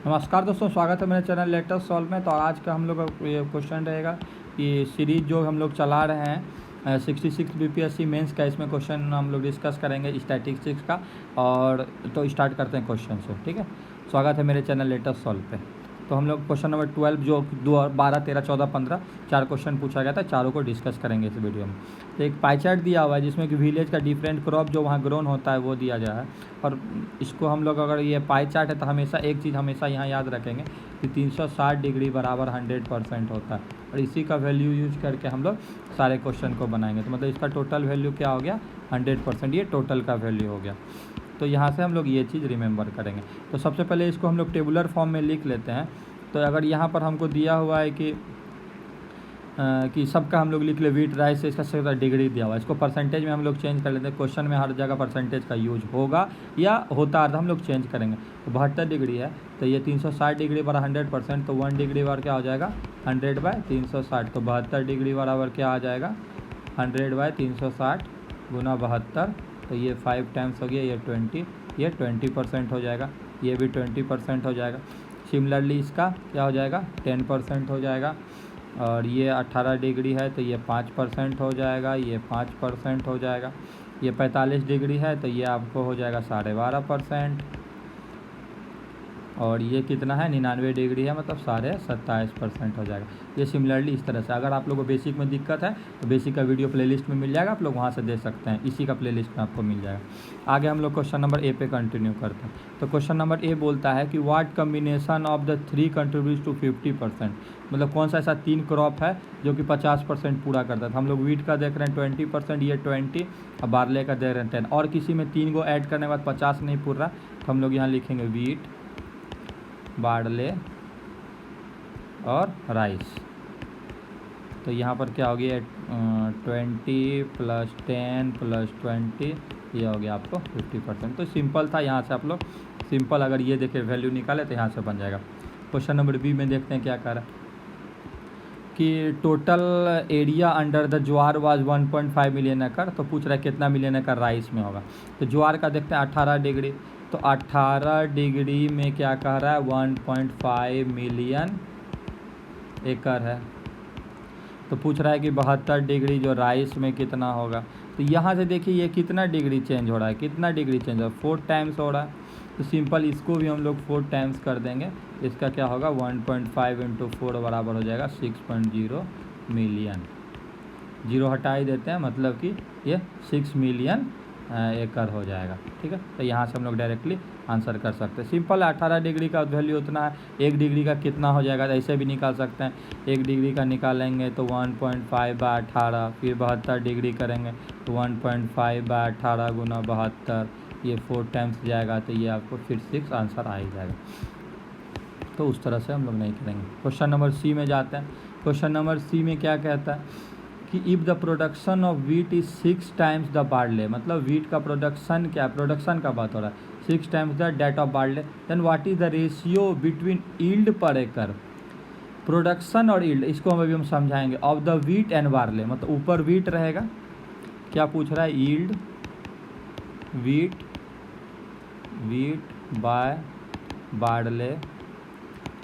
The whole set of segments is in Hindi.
नमस्कार दोस्तों, स्वागत है मेरे चैनल लेटेस्ट सॉल्व में। तो आज का हम लोग का ये क्वेश्चन रहेगा कि सीरीज जो हम लोग चला रहे हैं 66 बीपीएससी मेंस का, इसमें क्वेश्चन हम लोग डिस्कस करेंगे स्टैटिस्टिक्स का। और तो स्टार्ट करते हैं क्वेश्चन से, ठीक है। स्वागत है मेरे चैनल लेटेस्ट सॉल्व पे। तो हम लोग क्वेश्चन नंबर 12 जो 12, 13, 14, 15 4 क्वेश्चन पूछा गया था, चारों को डिस्कस करेंगे इस वीडियो में। तो एक पाई चार्ट दिया हुआ है जिसमें कि विलेज का डिफरेंट क्रॉप जो वहाँ ग्रोन होता है वो दिया गया है। और इसको हम लोग, अगर ये पाई चार्ट है तो हमेशा एक चीज़ हमेशा यहाँ याद रखेंगे कि 360 डिग्री बराबर 100% होता है। और इसी का वैल्यू यूज करके हम लोग सारे क्वेश्चन को बनाएंगे। तो मतलब इसका टोटल वैल्यू क्या हो गया, 100%। ये टोटल का वैल्यू हो गया। तो यहाँ से हम लोग ये चीज़ रिमेंबर करेंगे। तो सबसे पहले इसको हम लोग टेबुलर फॉर्म में लिख लेते हैं। तो अगर यहाँ पर हमको दिया हुआ है कि सबका हम लोग लिख ले वीट राइस से, इसका सबका डिग्री दिया हुआ है, इसको परसेंटेज में हम लोग चेंज कर लेते हैं। क्वेश्चन में हर जगह परसेंटेज का यूज होगा या होता है तो हम लोग चेंज करेंगे। तो 72 डिग्री है तो ये 360 डिग्री बराबर 100%, तो 1 डिग्री बराबर क्या हो जाएगा 100/360। तो 72 डिग्री बराबर क्या आ जाएगा 100/360 गुना 72। तो ये 5 टाइम्स हो गया, ये 20, ये 20% हो जाएगा, ये भी 20% हो जाएगा। सिमिलरली इसका क्या हो जाएगा 10% हो जाएगा। और ये 18 डिग्री है तो ये 5% हो जाएगा, ये 5% हो जाएगा। ये 45 डिग्री है तो ये आपको हो जाएगा 12.5%। और ये कितना है 99 डिग्री है, मतलब 27.5% हो जाएगा। ये सिमिलरली इस तरह से, अगर आप लोगों को बेसिक में दिक्कत है तो बेसिक का वीडियो प्लेलिस्ट में मिल जाएगा, आप लोग वहाँ से दे सकते हैं, इसी का प्लेलिस्ट में आपको मिल जाएगा। आगे हम लोग क्वेश्चन नंबर ए पे कंटिन्यू करते हैं। तो क्वेश्चन नंबर ए बोलता है कि what combination of the 3 contribute to 50%। मतलब कौन सा ऐसा 3 क्रॉप है जो कि 50% पूरा करता है। तो हम लोग वीट का देख रहे हैं 20%, ये 20, और बार्ले का दे रहे हैं 10। और किसी में 3 को ऐड करने के बाद 50 नहीं पूरा, तो हम लोग यहाँ लिखेंगे वीट, बार्ले और राइस। तो यहाँ पर क्या हो गया 20 + 10 + 20, ये हो गया आपको 50%। तो सिंपल था, यहाँ से आप लोग सिंपल अगर ये देखे वैल्यू निकाले तो यहाँ से बन जाएगा। क्वेश्चन नंबर बी में देखते हैं क्या कह रहा है कि total area under the jowar was 1.5 million एकड़। तो पूछ रहा है कितना मिलियन एकड़ राइस में होगा। तो ज्वार का देखते हैं 18 डिग्री, तो 18 डिग्री में क्या कह रहा है 1.5 मिलियन एकड़ है। तो पूछ रहा है कि 72 डिग्री जो राइस में कितना होगा। तो यहाँ से देखिए ये कितना डिग्री चेंज हो रहा है, कितना डिग्री चेंज हो रहा है 4 टाइम्स हो रहा है। तो सिंपल इसको भी हम लोग 4 टाइम्स कर देंगे। इसका क्या होगा 1.5 × 4 बराबर हो जाएगा 6.0 मिलियन। 0 हटा ही देते हैं, मतलब कि ये 6 मिलियन एकड़ हो जाएगा, ठीक है। तो यहाँ से हम लोग डायरेक्टली आंसर कर सकते हैं। सिंपल 18 डिग्री का वैल्यू उतना है, 1 डिग्री का कितना हो जाएगा ऐसे भी निकाल सकते हैं। 1 डिग्री का निकालेंगे तो 1.5/18, फिर 72 डिग्री करेंगे तो 1.5/18 गुना 72, ये 4 टाइम्स जाएगा तो ये आपको फिर 6 आंसर आ ही जाएगा। तो उस तरह से हम लोग नहीं करेंगे। क्वेश्चन नंबर सी में जाते हैं। क्वेश्चन नंबर सी में क्या कहता है कि if the production of wheat is 6 times the barley. मतलब वीट का प्रोडक्शन क्या, प्रोडक्शन का बात हो रहा है, 6 times the that of barley, then what is the ratio between yield per एकड़। प्रोडक्शन और यील्ड इसको हम अभी समझाएंगे of the wheat and barley. मतलब ऊपर वीट रहेगा, क्या पूछ रहा है yield, wheat by barley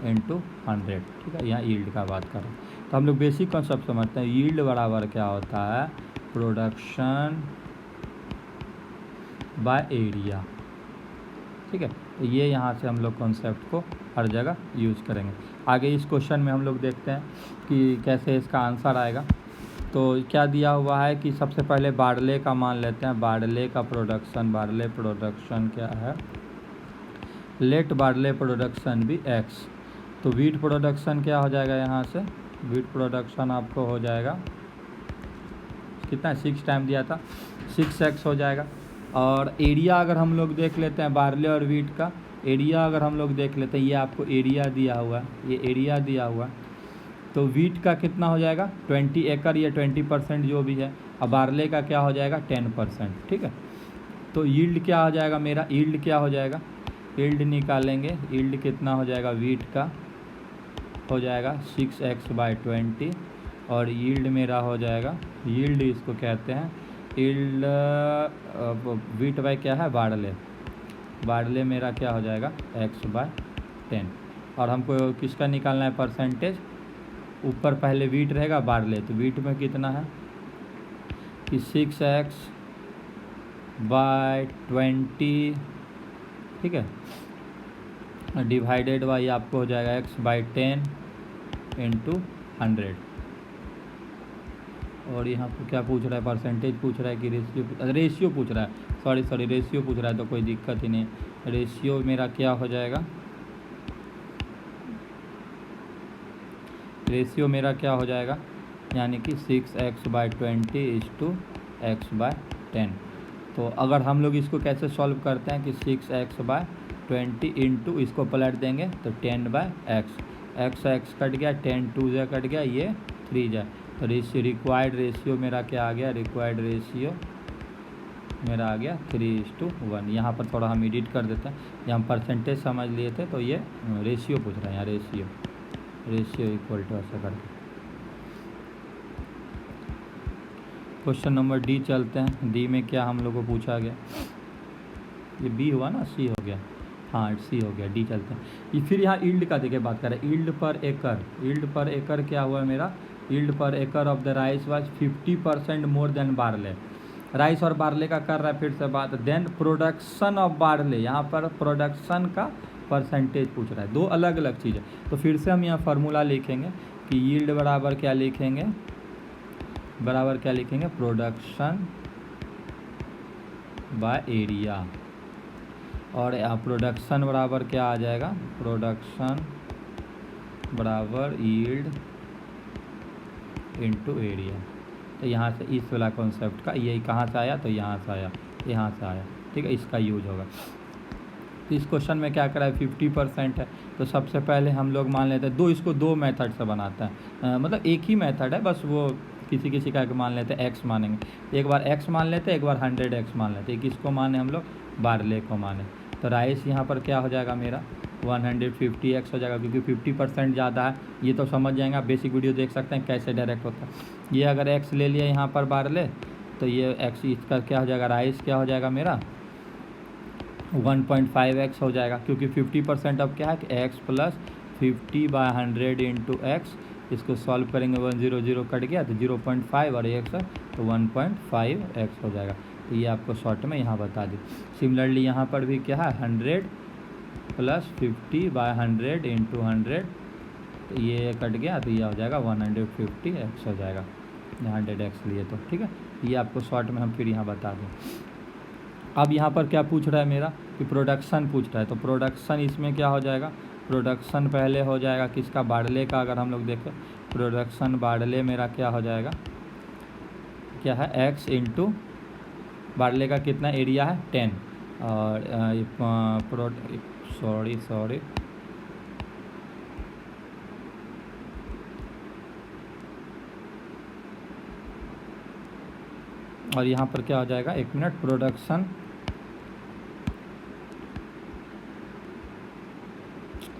into 100, ठीक है। यहाँ यील्ड का बात कर रहे हैं। तो हम लोग बेसिक कॉन्सेप्ट समझते हैं। यील्ड बराबर क्या होता है प्रोडक्शन बाय एरिया, ठीक है। तो ये यहाँ से हम लोग कॉन्सेप्ट को हर जगह यूज़ करेंगे। आगे इस क्वेश्चन में हम लोग देखते हैं कि कैसे इसका आंसर आएगा। तो क्या दिया हुआ है कि सबसे पहले बार्ले का मान लेते हैं। बार्ले का प्रोडक्शन, बार्ले प्रोडक्शन क्या है, लेट बार्ले प्रोडक्शन भी x। तो वीट प्रोडक्शन क्या हो जाएगा, यहाँ से वीट प्रोडक्शन आपको हो जाएगा कितना, 6 टाइम दिया था, 6x हो जाएगा। और एरिया अगर हम लोग देख लेते हैं बार्ले और वीट का एरिया अगर हम लोग देख लेते हैं, ये आपको एरिया दिया हुआ है, ये एरिया दिया हुआ है। तो वीट का कितना हो जाएगा 20 एकड़, ये 20% जो भी है। और बार्ले का क्या हो जाएगा 10%, ठीक है। तो यील्ड क्या हो जाएगा मेरा, यील्ड क्या हो जाएगा, यील्ड निकालेंगे। यील्ड कितना हो जाएगा वीट का हो जाएगा 6x/20, और यील्ड मेरा हो जाएगा, यील्ड इसको कहते हैं यील्ड वीट बाय क्या है बार्ले, बार्ले मेरा क्या हो जाएगा x/10। और हमको किसका निकालना है परसेंटेज, ऊपर पहले वीट रहेगा बारले, तो वीट में कितना है कि 6x/20, ठीक है, डिवाइडेड बाई आपको हो जाएगा x/10 × 100। और यहाँ पर क्या पूछ रहा है, परसेंटेज पूछ रहा है कि रेशियो पूछ रहा है, सॉरी रेशियो पूछ रहा है, तो कोई दिक्कत ही नहीं। रेशियो मेरा क्या हो जाएगा, रेशियो मेरा क्या हो जाएगा, यानी कि 6x/20 = x/10। तो अगर हम लोग इसको कैसे सॉल्व करते हैं कि 6x/20 इंटू इसको पलट देंगे तो 10/x, x कट गया, 10 2 जा कट गया, ये 3 जा, तो रिक्वायर्ड रेशियो मेरा क्या आ गया, रिक्वायर्ड रेशियो मेरा आ गया 3:1। यहाँ पर थोड़ा हम एडिट कर देते हैं, ये हम परसेंटेज समझ लिए थे, तो ये रेशियो पूछ रहा है, यहाँ रेशियो इक्वल टू ऐसा करके। क्वेश्चन नंबर डी चलते हैं। डी में क्या हम लोग को पूछा गया, ये बी हुआ ना, सी हो गया, हाँ सी हो गया, डी चलते हैं। ये फिर यहाँ ईल्ड का देखिए बात करें, ईल्ड पर एकड़ क्या हुआ मेरा, ईल्ड पर एकड़ of the rice was 50% more than barley. Rice और बारले का कर रहा है फिर से बात। देन प्रोडक्शन ऑफ बारले, यहाँ पर प्रोडक्शन का परसेंटेज पूछ रहा है, दो अलग अलग चीज़ है। तो फिर से हम यहाँ फार्मूला लिखेंगे कि यील्ड बराबर क्या लिखेंगे, प्रोडक्शन बाय एरिया, और प्रोडक्शन बराबर क्या आ जाएगा, प्रोडक्शन बराबर यील्ड इनटू एरिया। तो यहाँ से इस वाला कॉन्सेप्ट का ये कहाँ से आया, तो यहाँ से आया, ठीक है, इसका यूज होगा। तो इस क्वेश्चन में क्या करा है, 50% है, तो सबसे पहले हम लोग मान लेते हैं इसको दो मेथड से बनाते हैं, मतलब एक ही मेथड है, बस वो किसी का मान लेते हैं x मानेंगे, एक बार x मान लेते हैं, एक बार 100x मान लेते हैं। किसको माने हम लोग, बारले को माने। तो राइस यहाँ पर क्या हो जाएगा मेरा 150x हो जाएगा, क्योंकि 50% ज़्यादा है, ये तो समझ जाएंगे आप, बेसिक वीडियो देख सकते हैं कैसे डायरेक्ट होता है। ये अगर x ले लिया यहाँ पर बारले, तो ये x इसका क्या हो जाएगा, राइस क्या हो जाएगा मेरा 1.5x हो जाएगा, क्योंकि 50% अब क्या है कि x + 50/100 × x, इसको सॉल्व करेंगे 1 0 0 कट गया तो 0.5 और x तो 1.5x हो जाएगा। तो ये आपको शॉर्ट में यहाँ बता दी। सिमिलरली यहाँ पर भी क्या है 100 + 50/100 × 100, तो ये कट गया तो ये हो जाएगा 150x हो जाएगा, 100x लिए तो ठीक है। ये आपको शॉर्ट में हम फिर यहाँ बता दें। अब यहाँ पर क्या पूछ रहा है मेरा कि प्रोडक्शन पूछ रहा है, तो प्रोडक्शन इसमें क्या हो जाएगा, प्रोडक्शन पहले हो जाएगा किसका, बारले का। अगर हम लोग देखें प्रोडक्शन बारले मेरा क्या हो जाएगा, क्या है x इंटू बारले का कितना एरिया है 10, और सॉरी और यहाँ पर क्या हो जाएगा, 1 मिनट, प्रोडक्शन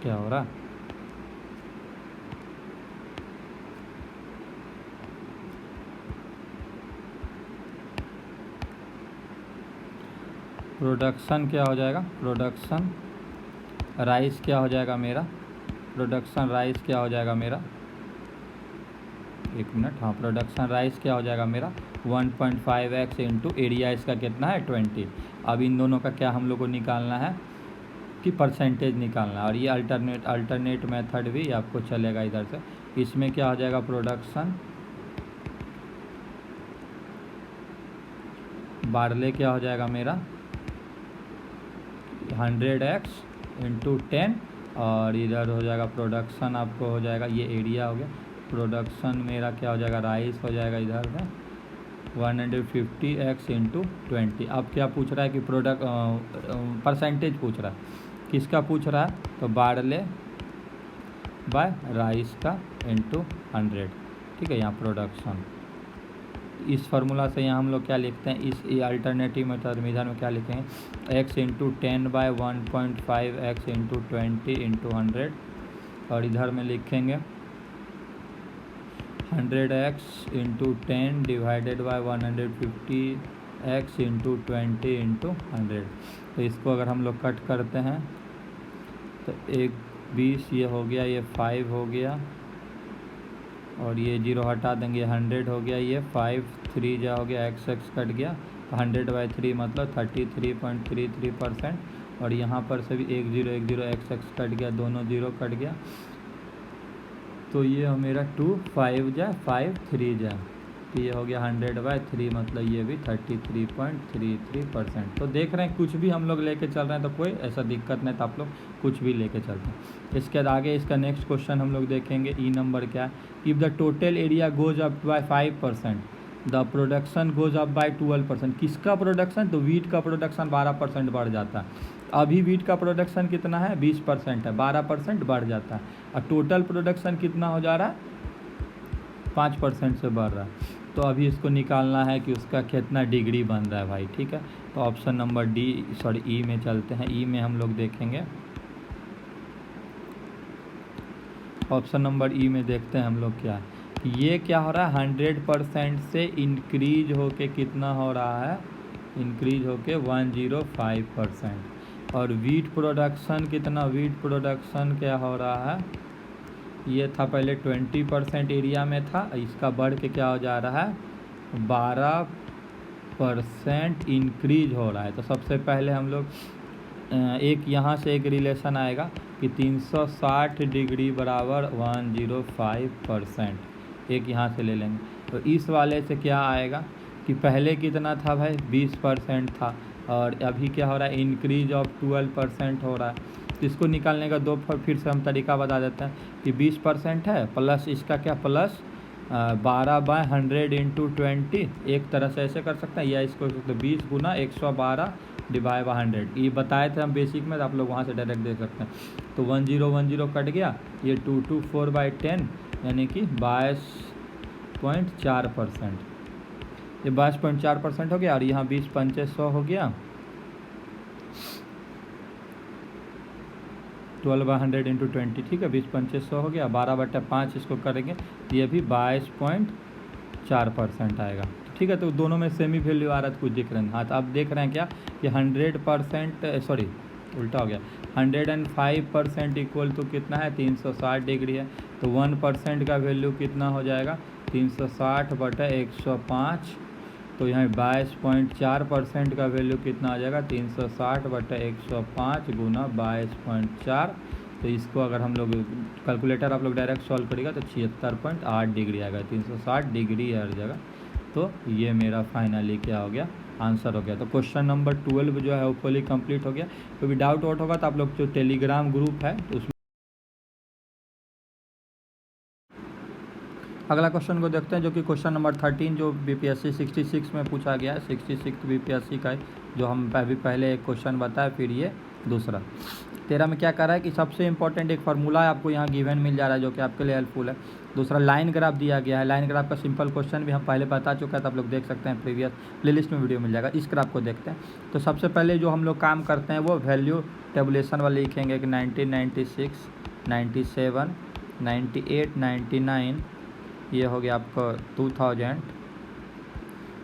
क्या हो रहा, प्रोडक्शन क्या हो जाएगा, प्रोडक्शन राइस क्या हो जाएगा मेरा, प्रोडक्शन राइस क्या हो जाएगा मेरा, 1 मिनट, हाँ, प्रोडक्शन राइस क्या हो जाएगा मेरा 1.5x इंटू एरिया इसका कितना है 20। अब इन दोनों का क्या हम लोग को निकालना है कि परसेंटेज निकालना है, और ये अल्टरनेट मेथड भी आपको चलेगा इधर से। इसमें क्या हो जाएगा, प्रोडक्शन बारले क्या हो जाएगा मेरा 100x इंटू 10, और इधर हो जाएगा प्रोडक्शन आपको हो जाएगा, ये एरिया हो गया, प्रोडक्शन मेरा क्या हो जाएगा राइस हो जाएगा इधर में 150x इंटू 20। अब क्या पूछ रहा है कि परसेंटेज पूछ रहा है, किसका पूछ रहा है, तो बारले बाय राइस का इंटू 100, ठीक है। यहाँ प्रोडक्शन, इस फार्मूला से यहाँ हम लोग क्या लिखते हैं, इस अल्टरनेटिव मेथड में क्या लिखेंगे, x into 10/1.5x into 20 into 100, और इधर में लिखेंगे 100x into 10 divided by 150x into 20 into 100। तो इसको अगर हम लोग कट करते हैं तो 20 ये हो गया, ये 5 हो गया, और ये 0 हटा देंगे, 100 हो गया, ये 5 3 जा हो गया, x कट गया, 100/3 मतलब 33.33%। और यहाँ पर से भी 1 0 1 0 x कट गया, दोनों 0 कट गया, तो ये मेरा 2 5 जा 5 3 जा, तो ये हो गया 100/3 मतलब ये भी 33.33%। तो देख रहे हैं कुछ भी हम लोग लेके चल रहे हैं तो कोई ऐसा दिक्कत नहीं, तो आप लोग कुछ भी लेके चलते हैं। इसके बाद आगे इसका नेक्स्ट क्वेश्चन हम लोग देखेंगे। ई नंबर क्या है, if the total area goes up by 5%, the production goes up by 12%। किसका प्रोडक्शन, तो वीट का प्रोडक्शन 12% बढ़ जाता है। अभी वीट का प्रोडक्शन कितना है, 20% है, 12% बढ़ जाता है, और टोटल प्रोडक्शन कितना हो जा रहा है, 5% से बढ़ रहा है। तो अभी इसको निकालना है कि उसका कितना डिग्री बन रहा है भाई, ठीक है। तो ऑप्शन नंबर ई में चलते हैं। ई में हम लोग देखेंगे, ऑप्शन नंबर ई में देखते हैं हम लोग क्या है, ये क्या हो रहा है, 100% से इंक्रीज होके कितना हो रहा है, इंक्रीज होके 105%। और वीट प्रोडक्शन कितना, वीट प्रोडक्शन क्या हो रहा है, ये था पहले 20% एरिया में था, इसका बढ़ के क्या हो जा रहा है, 12% इंक्रीज हो रहा है। तो सबसे पहले हम लोग एक यहाँ से एक रिलेशन आएगा कि 360 डिग्री बराबर 105%, एक यहाँ से ले लेंगे। तो इस वाले से क्या आएगा कि पहले कितना था भाई, 20% था, और अभी क्या हो रहा है, इंक्रीज ऑफ 12% हो रहा है। तो इसको निकालने का दो फिर से हम तरीका बता देते हैं कि 20% है प्लस इसका क्या, प्लस 12/100 × 20, एक तरह से ऐसे कर सकते हैं, या इसको 20 गुना 112 डिवाइड बाई 100, ये बताए थे हम बेसिक में, तो आप लोग वहाँ से डायरेक्ट देख सकते हैं। तो 1010 कट गया, ये 224/10 यानी कि 22.4%, ये 22.4% हो गया, और यहाँ 20 पंचे 100 हो गया, 12/100 × 20, ठीक है, 20 पंचे 100 हो गया, 12/5 इसको करेंगे, ये भी 22.4% आएगा, ठीक है। तो दोनों में सेमी वैल्यू आ रहा है, तो कुछ दिख रहा है। हाँ, तो आप देख रहे हैं क्या कि 100% सॉरी उल्टा हो गया, 105% इक्वल टू कितना है, 360 डिग्री है। तो 1% का वैल्यू कितना हो जाएगा, 360/105, तो यहाँ 22.4% का वैल्यू कितना आ जाएगा, 360/105 गुना 22.4। तो इसको अगर हम लोग कैलकुलेटर आप लोग डायरेक्ट सॉल्व करेगा तो 76.8 डिग्री आएगा, 360 डिग्री हर जगह। तो ये मेरा फाइनली क्या हो गया, आंसर हो गया। तो क्वेश्चन नंबर 12 जो है होपफुली कंप्लीट हो गया। कोई भी डाउट वाउट होगा तो आप लोग जो टेलीग्राम ग्रुप है तो उसमें। अगला क्वेश्चन को देखते हैं, जो कि क्वेश्चन नंबर 13 जो बीपीएससी 66 में पूछा गया है, 66 बीपीएससी का है, जो हम अभी पहले एक क्वेश्चन बताया, फिर ये दूसरा 13 में क्या कर रहा है कि सबसे इंपॉर्टेंट एक फार्मूला है आपको यहाँ गिवन मिल जा रहा है, जो कि आपके लिए हेल्पफुल है। दूसरा लाइन ग्राफ दिया गया है, लाइन ग्राफ का सिंपल क्वेश्चन भी हम पहले बता चुका है, तो आप लोग देख सकते हैं, प्रीवियस प्लेलिस्ट में वीडियो मिल जाएगा। इस ग्राफ को देखते हैं। तो सबसे पहले जो हम लोग काम करते हैं वो वैल्यू टेबुलेशन वाले लिखेंगे कि 1996, 97, 98, 99, ये हो गया आपका 2000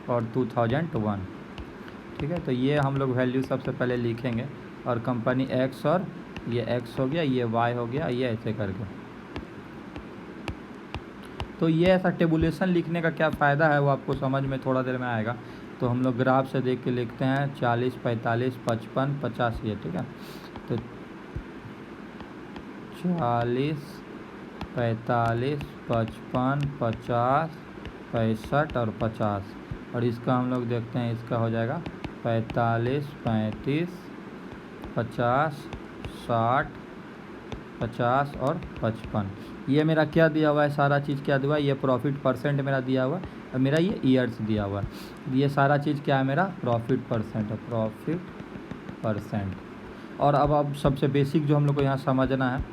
और 2001, ठीक है। तो ये हम लोग वैल्यू सबसे पहले लिखेंगे, और कंपनी एक्स, और ये एक्स हो गया, ये वाई हो गया, ये ऐसे करके। तो ये ऐसा टेबुलेशन लिखने का क्या फ़ायदा है वो आपको समझ में थोड़ा देर में आएगा। तो हम लोग ग्राफ से देख के लिखते हैं 40, 45, 55, 50, ये ठीक है। तो 40, 45, 55, 50, 65 और 50, और इसका हम लोग देखते हैं, इसका हो जाएगा 45, 35, 50, 60, 50 और 55। ये मेरा क्या दिया हुआ है, सारा चीज़ क्या दिया हुआ है, ये प्रॉफिट परसेंट मेरा दिया हुआ है, और मेरा ये ईयर्स दिया हुआ है। ये सारा चीज़ क्या है, मेरा प्रॉफिट परसेंट है, प्रॉफिट परसेंट। और अब सबसे बेसिक जो हम लोग को यहाँ समझना है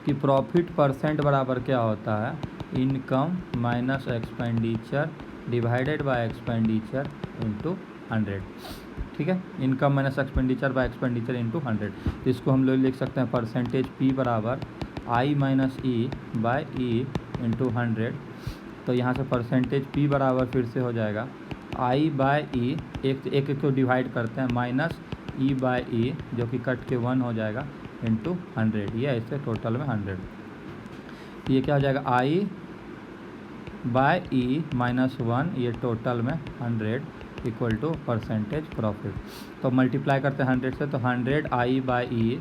कि प्रॉफिट परसेंट बराबर क्या होता है, income minus expenditure divided by expenditure into 100, ठीक है। Income minus expenditure bye expenditure into 100। तो इसको हम लोग लिख सकते हैं परसेंटेज पी बराबर I minus E by E into 100। तो यहाँ से परसेंटेज पी बराबर फिर से हो जाएगा आई बाय ई, एक को डिवाइड करते हैं, माइनस ई बाय ई जो कि कट के 1 हो जाएगा, इंटू 100, ये ऐसे टोटल में 100। ये क्या हो जाएगा आई बाय ई माइनस 1, ये टोटल में 100 इक्वल टू परसेंटेज प्रॉफिट। तो मल्टीप्लाई करते हैं 100 से, तो 100 I by E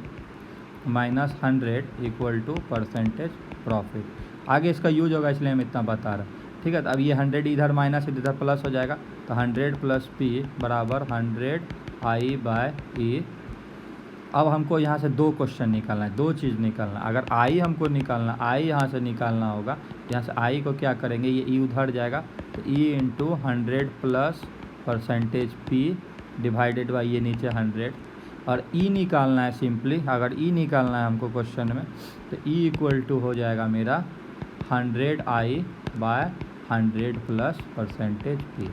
minus 100 equal to percentage profit. आगे इसका यूज होगा इसलिए हम इतना बता रहे हैं, ठीक है। तो अब ये 100 इधर माइनस इधर प्लस हो जाएगा, तो 100 प्लस पी बराबर 100 आई बाय ई। अब हमको यहाँ से दो क्वेश्चन निकालना है, दो चीज़ निकालना है। अगर आई हमको निकालना, आई यहाँ से निकालना होगा, यहाँ से आई को क्या करेंगे, ये ई उधर जाएगा, तो ई into 100 plus percentage P divided by ये नीचे 100, और ई निकालना है सिंपली। अगर ई निकालना है हमको क्वेश्चन में, तो ई इक्वल टू हो जाएगा मेरा 100 I by 100 plus percentage P.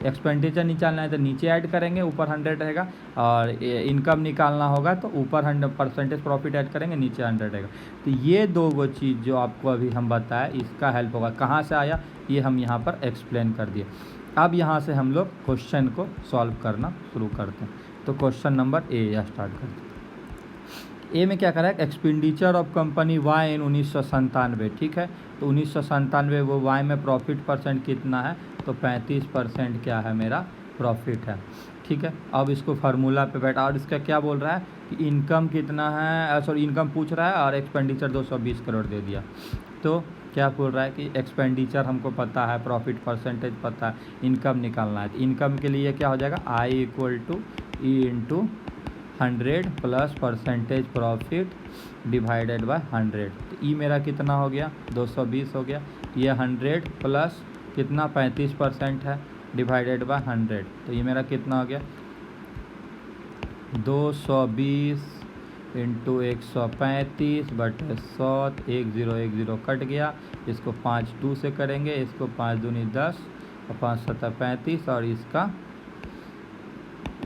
Expenditure निकालना है तो नीचे ऐड करेंगे, ऊपर 100 रहेगा, और इनकम निकालना होगा तो ऊपर 100 परसेंटेज प्रॉफिट ऐड करेंगे, नीचे 100 रहेगा। तो ये दो वो चीज़ जो आपको अभी हम बताए, इसका हेल्प होगा। कहाँ से आया ये हम यहाँ पर एक्सप्लेन कर दिए। अब यहाँ से हम लोग क्वेश्चन को सॉल्व करना शुरू करते हैं। तो क्वेश्चन नंबर ए स्टार्ट करते हैं। ए में क्या करा है, एक्सपेंडिचर ऑफ कंपनी वाई इन 1997, ठीक है। तो 1997 वो वाई में प्रॉफिट परसेंट कितना है, तो 35% क्या है मेरा प्रॉफिट है, ठीक है। अब इसको फार्मूला पे बैठा, और इसका क्या बोल रहा है कि इनकम कितना है, सॉरी इनकम पूछ रहा है, और एक्सपेंडिचर 220 करोड़ दे दिया। तो क्या बोल रहा है कि एक्सपेंडिचर हमको पता है, प्रॉफिट परसेंटेज पता है, इनकम निकालना है। तो इनकम के लिए क्या हो जाएगा, I equal to E into 100 plus percentage profit divided by 100। तो ई मेरा कितना हो गया, 220 हो गया। ये 100 प्लस कितना 35% है डिवाइडेड बाय 100, तो ये मेरा कितना हो गया, 220 इंटू 135 बटे 100, 1010 कट गया। इसको 5 2 से करेंगे, इसको 5 दूनी 10 और 5 7 35, और इसका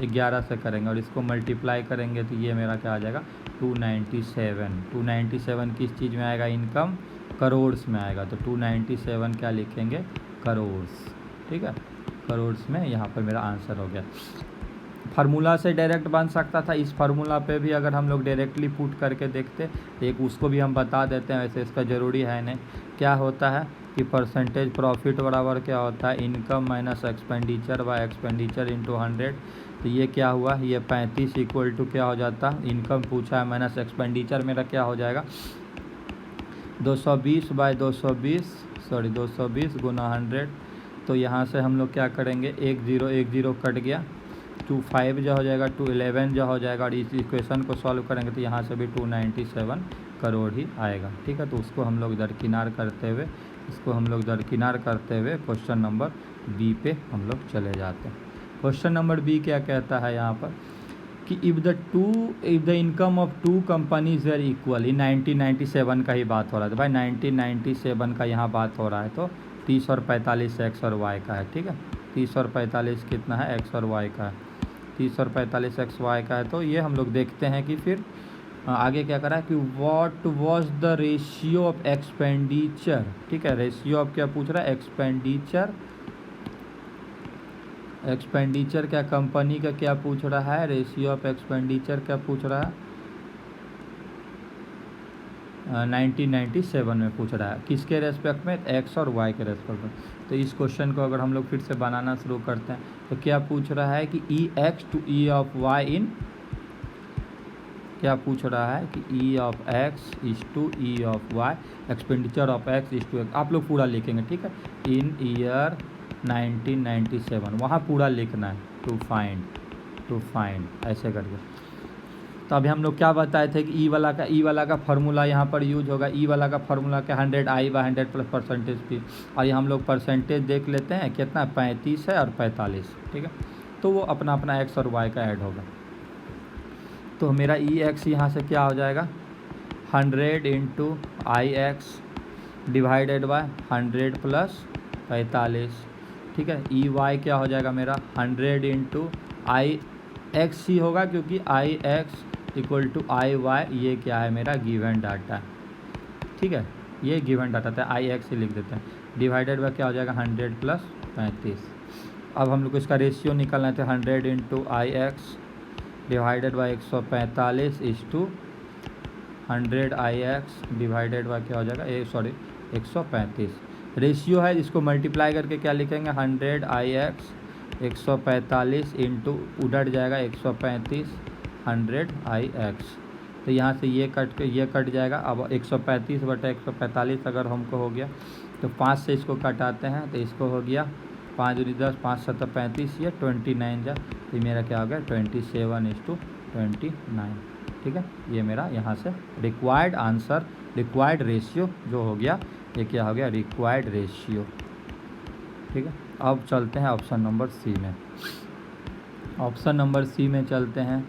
11 से करेंगे, और इसको मल्टीप्लाई करेंगे तो ये मेरा क्या आ जाएगा 297। 297 किस चीज़ में आएगा, इनकम करोड़्स में आएगा। तो 297 क्या लिखेंगे, करोड़्स, ठीक है, करोड़्स में यहाँ पर मेरा आंसर हो गया। फार्मूला से डायरेक्ट बन सकता था, इस फार्मूला पे भी अगर हम लोग डायरेक्टली पुट करके देखते, एक उसको भी हम बता देते हैं, वैसे इसका ज़रूरी है नहीं। क्या होता है कि परसेंटेज प्रॉफिट बराबर क्या होता है, income minus expenditure bye expenditure into 100। तो ये क्या हुआ, ये 35 इक्वल टू क्या हो जाता, इनकम पूछा है माइनस एक्सपेंडिचर मेरा क्या हो जाएगा, 220 बाय 220 गुना 100। तो यहाँ से हम लोग क्या करेंगे, 1010 कट गया, 25 जो हो जाएगा, 211 जो हो जाएगा, और इस इक्वेशन को सॉल्व करेंगे तो यहाँ से भी 297 करोड़ ही आएगा, ठीक है। तो उसको हम लोग दरकिनार करते हुए, क्वेश्चन नंबर बी पे हम लोग चले जाते हैं। क्वेश्चन नंबर बी क्या कहता है यहाँ पर कि if the income of two companies are equal, in 1997 का ही बात हो रहा है। तो भाई 1997 का यहाँ बात हो रहा है, तो 30 और 45 एक्स और वाई का है, ठीक है। 30 और 45 कितना है, एक्स और वाई का है, 30 और 45 एक्स वाई का है। तो ये हम लोग देखते हैं कि फिर आगे क्या करा है कि what was the ratio of expenditure, ठीक है। रेशियो ऑफ क्या पूछ रहा है, एक्सपेंडिचर क्या कंपनी का क्या पूछ रहा है, रेशियो ऑफ एक्सपेंडिचर क्या पूछ रहा है, 1997 में पूछ रहा है, किसके रेस्पेक्ट में, एक्स और वाई के रेस्पेक्ट में। तो इस क्वेश्चन को अगर हम लोग फिर से बनाना शुरू करते हैं, तो क्या पूछ रहा है कि E X to E of Y in, क्या पूछ रहा है कि E of X is to E of Y, expenditure of X is to X. आप लोग पूरा लिखेंगे, ठीक है, इन ईयर 1997 वहाँ पूरा लिखना है, टू फाइंड ऐसे करके। तो अभी हम लोग क्या बताए थे कि ई वाला का फार्मूला यहाँ पर यूज होगा। ई वाला का फार्मूला क्या, 100 I by 100 plus percentage P, और ये हम लोग परसेंटेज देख लेते हैं कितना, 35 है और 45, ठीक है। तो वो अपना अपना एक्स और वाई का ऐड होगा। तो मेरा ई एक्स यहाँ से क्या हो जाएगा, 100 into I X divided by 100 plus 45, ठीक है। ई वाई क्या हो जाएगा मेरा, 100 इंटू आई एक्स ही होगा, क्योंकि I X equal to I Y, ये क्या है मेरा गिवन डाटा, ठीक है, ये गिवन डाटा था, आई एक्स ही लिख देते हैं, डिवाइडेड बाय क्या हो जाएगा 100 प्लस 35। अब हम लोग को इसका रेशियो निकालना था, 100 into I X divided by 145 is to 100 I X divided by क्या हो जाएगा 135। रेशियो है, इसको मल्टीप्लाई करके क्या लिखेंगे 100 आई एक्स 145 इंटू उधर जाएगा 135 100 आई एक्स। तो यहाँ से ये कट जाएगा। अब 135/145 अगर हमको हो गया तो 5 से इसको कटाते हैं तो इसको हो गया 5 दूनी 10 5 7 35, ये 29 जा, तो मेरा क्या हो गया 27:29। ठीक है, ये मेरा यहाँ से रिक्वायर्ड आंसर, रिक्वायर्ड रेशियो जो हो गया, ये क्या हो गया रिक्वायर्ड रेशियो। ठीक है, अब चलते हैं ऑप्शन नंबर सी में। ऑप्शन नंबर सी में चलते हैं,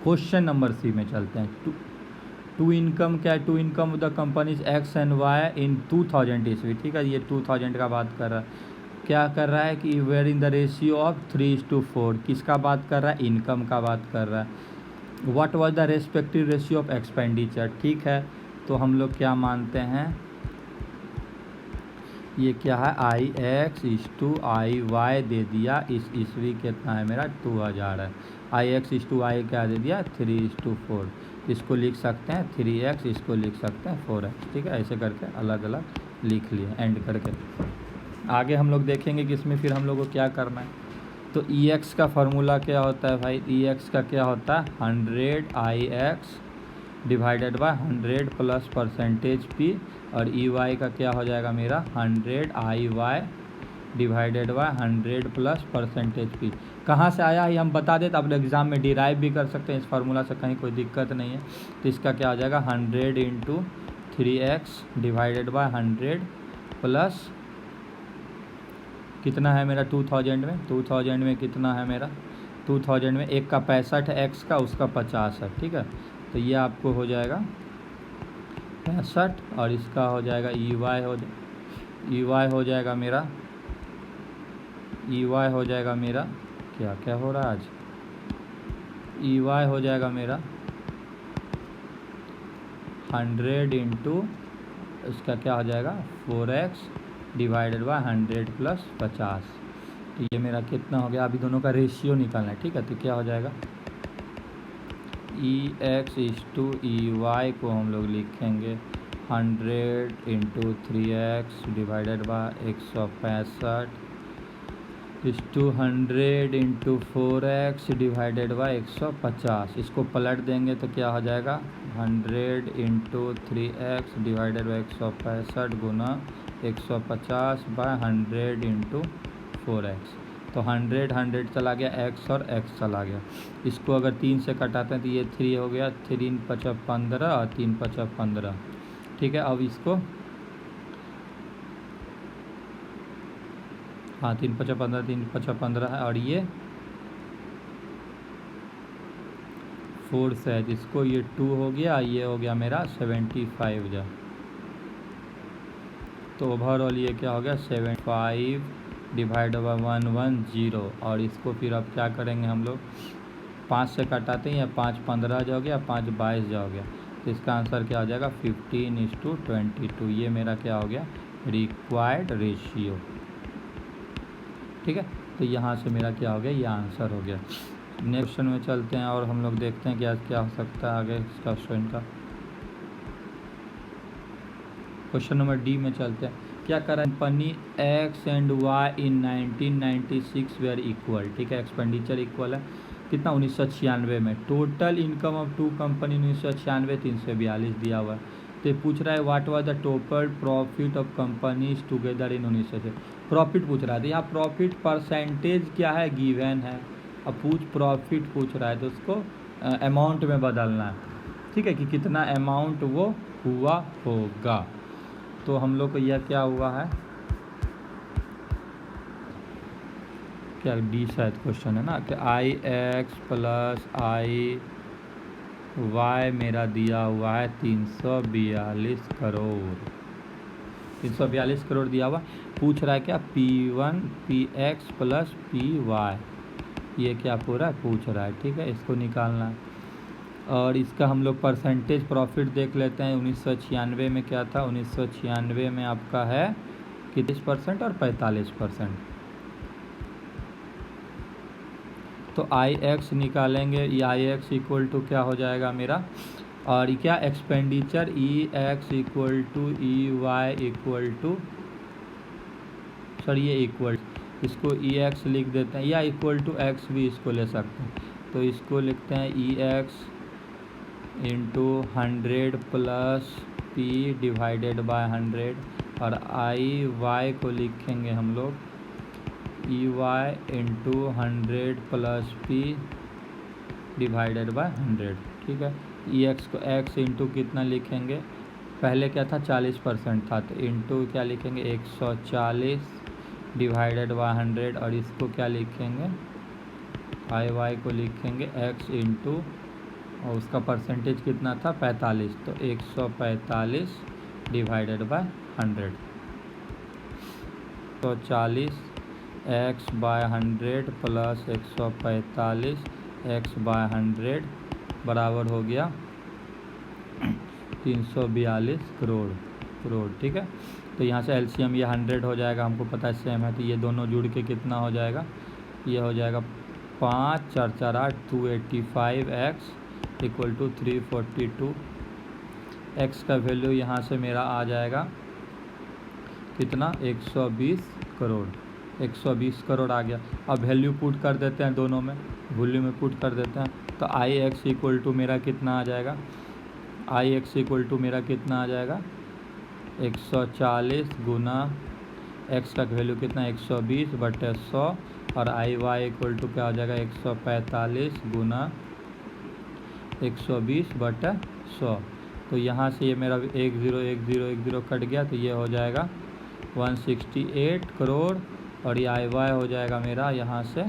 क्वेश्चन नंबर सी में चलते हैं। टू इनकम क्या है, to income the companies X and Y in 2000 ईस्वी। ठीक है, ये 2000 का बात कर रहा है। क्या कर रहा है कि where in the ratio of 3:4। किसका बात कर रहा है, इनकम का बात कर रहा है। What was the respective ratio of expenditure. ठीक है, तो हम लोग क्या मानते हैं, ये क्या है IX/IY दे दिया। इस ईस्वी कितना है मेरा 2000 है। IX/Y क्या दे दिया 3:4। इसको लिख सकते हैं 3x, इसको लिख सकते हैं 4x। ठीक है, ऐसे करके अलग अलग लिख लिए एंड करके। आगे हम लोग देखेंगे कि इसमें फिर हम लोग को क्या करना है। तो EX का फार्मूला क्या होता है भाई, EX का क्या होता है 100 IX divided by 100 plus percentage P, और EY का क्या हो जाएगा मेरा 100 IY divided by 100 plus percentage P। कहाँ से आया है हम बता दें, तो आप एग्ज़ाम में डिराइव भी कर सकते हैं इस फार्मूला से, कहीं कोई दिक्कत नहीं है। तो इसका क्या हो जाएगा 100 × 3x डिवाइडेड बाय 100 प्लस कितना है मेरा 2000 में कितना है मेरा 2000 में 1 का 65 है, x का उसका 50 है। ठीक है, तो ये आपको हो जाएगा 65, और इसका हो जाएगा EY हो जाएगा मेरा EY हो जाएगा मेरा क्या क्या हो रहा है आज, EY हो जाएगा मेरा 100 इंटू इसका क्या हो जाएगा 4x डिवाइडेड बाय 100 प्लस 50। तो ये मेरा कितना हो गया, अभी दोनों का रेशियो निकालना है। ठीक है, तो क्या हो जाएगा EX/EY को हम लोग लिखेंगे 100 into 3x divided by 165 100 into 4x divided by 150। इसको पलट देंगे तो क्या हो जाएगा 100 इंटू 3x डिवाइडेड बाय 165 गुना 150 बाय 100 इंटू 4x। तो 100 चला गया x और x चला गया। इसको अगर 3 से कटाते हैं तो ये 3 हो गया, 3 × 15 और 3 × 15। ठीक है, अब इसको हाँ 3 × 15 3 × 15 है, और ये 4 से है, इसको ये 2 हो गया, ये हो गया मेरा 75 जा। तो ओवरऑल ये क्या हो गया 75 डिवाइड बाय 110। और इसको फिर अब क्या करेंगे हम लोग 5 से कटाते हैं, या 5 15 जा हो गया, 5 22 जा हो गया। तो इसका आंसर क्या हो जाएगा 15:22। ये मेरा क्या हो गया रिक्वायर्ड रेशियो। ठीक है, तो यहाँ से मेरा क्या हो गया ये आंसर हो गया। नेक्स्ट क्वेश्चन में चलते हैं और हम लोग देखते हैं कि आज क्या हो सकता है आगे इसका क्वेश्चन का। क्वेश्चन नंबर डी में चलते हैं। क्या करा company X and Y in 1996 were equal. ठीक है, एक्सपेंडिचर इक्वल है कितना 1996 में। Total income of to company 1996 342 दिया हुआ है। तो पूछ रहा है what was the total profit of companies together in 1996। Profit पूछ रहा है, तो यहाँ प्रॉफिट परसेंटेज क्या है गिवन है। अब प्रॉफिट पूछ रहा है तो उसको अमाउंट में बदलना है। ठीक है, कि कितना अमाउंट वो हुआ होगा। तो हम लोग को यह क्या हुआ है, क्या डी शायद क्वेश्चन है ना, कि IX प्लस IY मेरा दिया हुआ है 342 करोड़। 342 करोड़ दिया हुआ। पूछ रहा है क्या P1 PX प्लस PY, ये क्या पूरा पूछ रहा है। ठीक है, इसको निकालना है। और इसका हम लोग परसेंटेज प्रॉफिट देख लेते हैं। 1996 में क्या था, 1996 में आपका है 30% और 45%। तो IX निकालेंगे, ये IX इक्वल टू क्या हो जाएगा मेरा और क्या expenditure E X equal to E Y equal to, sorry ये इक्वल, इसको ई एक्स लिख देते हैं या इक्वल टू एक्स भी इसको ले सकते हैं। तो इसको लिखते हैं E X into 100 plus P divided by 100, और आई वाई को लिखेंगे हम लोग E Y into 100 plus P divided by 100। ठीक है, ई एक्स को एक्स इंटू कितना लिखेंगे, पहले क्या था 40% था, तो इंटू क्या लिखेंगे 140 डिवाइडेड बाय 100, और इसको क्या लिखेंगे आई वाई को लिखेंगे एक्स इंटू, और उसका परसेंटेज कितना था 45, तो 145 डिवाइडेड बाय 100, तो 40 X by 100 plus 145 X by 100 बराबर हो गया 342 करोड़। ठीक है, तो यहाँ से एलसीएम ये 100 हो जाएगा, हमको पता है सेम है, तो ये दोनों जुड़ के कितना हो जाएगा, ये हो जाएगा 5 4 4 8 285 एक्स इक्वल टू 342। एक्स का वैल्यू यहाँ से मेरा आ जाएगा कितना 120 करोड़, 120 करोड़ आ गया। अब वैल्यू पुट कर देते हैं दोनों में, वैल्यू में पुट कर देते हैं, तो आई एक्स इक्वल टू मेरा कितना आ जाएगा, आई एक्स इक्वल टू मेरा कितना आ जाएगा 140 गुना एक्स का वैल्यू कितना 120 बटे 100, और आई वाई इक्वल टू क्या हो जाएगा 145 गुना 120 बटे 100। तो यहाँ से ये मेरा 10 कट गया, तो ये हो जाएगा 168 करोड़, और ये आई वाई हो जाएगा मेरा यहाँ से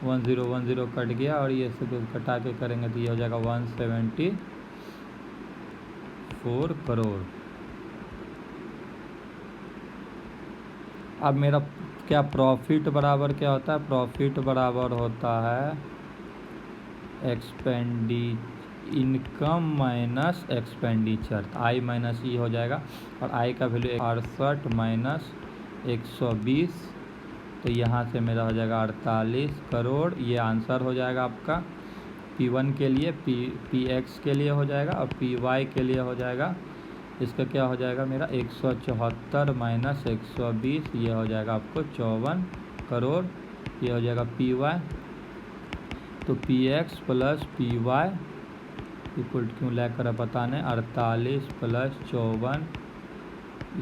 10 कट गया, और ये सब कटा के करेंगे तो ये हो जाएगा 174 करोड़। अब मेरा क्या प्रॉफिट बराबर क्या होता है, प्रॉफिट बराबर होता है इनकम माइनस एक्सपेंडिचर, आई माइनस ई हो जाएगा, और आई का वैल्यू 68 माइनस 120, तो यहाँ से मेरा हो जाएगा 48 करोड़। ये आंसर हो जाएगा आपका P1 के लिए, PX के लिए हो जाएगा, और PY के लिए हो जाएगा, इसका क्या हो जाएगा मेरा 174 माइनस 120, ये हो जाएगा आपको 54 करोड़। ये हो जाएगा PY, तो PX प्लस PY इक्वल क्यों लेकर पता नहीं 48 प्लस 54,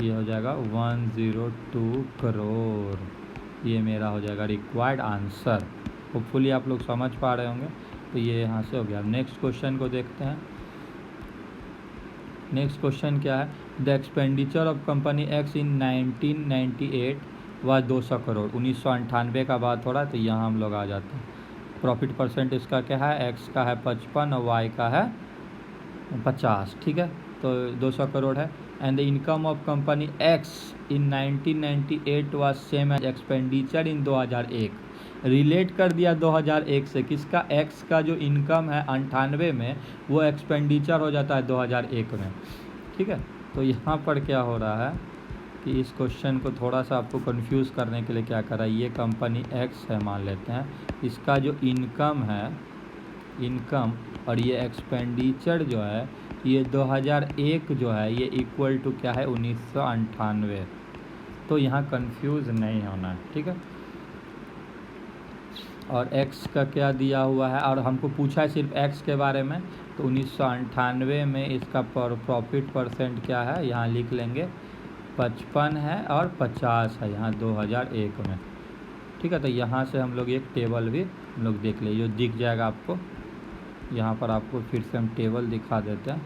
ये हो जाएगा 102 करोड़। ये मेरा हो जाएगा रिक्वायर्ड आंसर। होपफुली आप लोग समझ पा रहे होंगे। तो ये यहाँ से हो गया। नेक्स्ट क्वेश्चन को देखते हैं। नेक्स्ट क्वेश्चन क्या है, the expenditure of company X in 1998 वह 200 करोड़। 1998 का बात हो रहा है, तो यहाँ हम लोग आ जाते हैं। प्रॉफिट परसेंट इसका क्या है, एक्स का है 55 और वाई का है 50, ठीक है, तो 200 करोड़ है। And the income of company X in 1998 was same as expenditure in 2001। Relate कर दिया 2001 से, किसका, एक्स का जो इनकम है 98 में, वो एक्सपेंडिचर हो जाता है 2001 में, ठीक है। तो यहाँ पर क्या हो रहा है कि इस क्वेश्चन को थोड़ा सा आपको कंफ्यूज करने के लिए क्या करा, ये कंपनी एक्स है मान लेते हैं, इसका जो इनकम है, इनकम और ये एक्सपेंडिचर जो है ये 2001 जो है ये इक्वल टू क्या है 1998। तो यहाँ कंफ्यूज नहीं होना है, ठीक है। और x का क्या दिया हुआ है, और हमको पूछा है सिर्फ x के बारे में, तो 1998 में इसका प्रॉफिट परसेंट क्या है, यहाँ लिख लेंगे 55 है और 50 है यहाँ 2001 में, ठीक है। तो यहाँ से हम लोग एक टेबल भी हम लोग देख ले, जो दिख जाएगा आपको यहाँ पर, आपको फिर से हम टेबल दिखा देते हैं।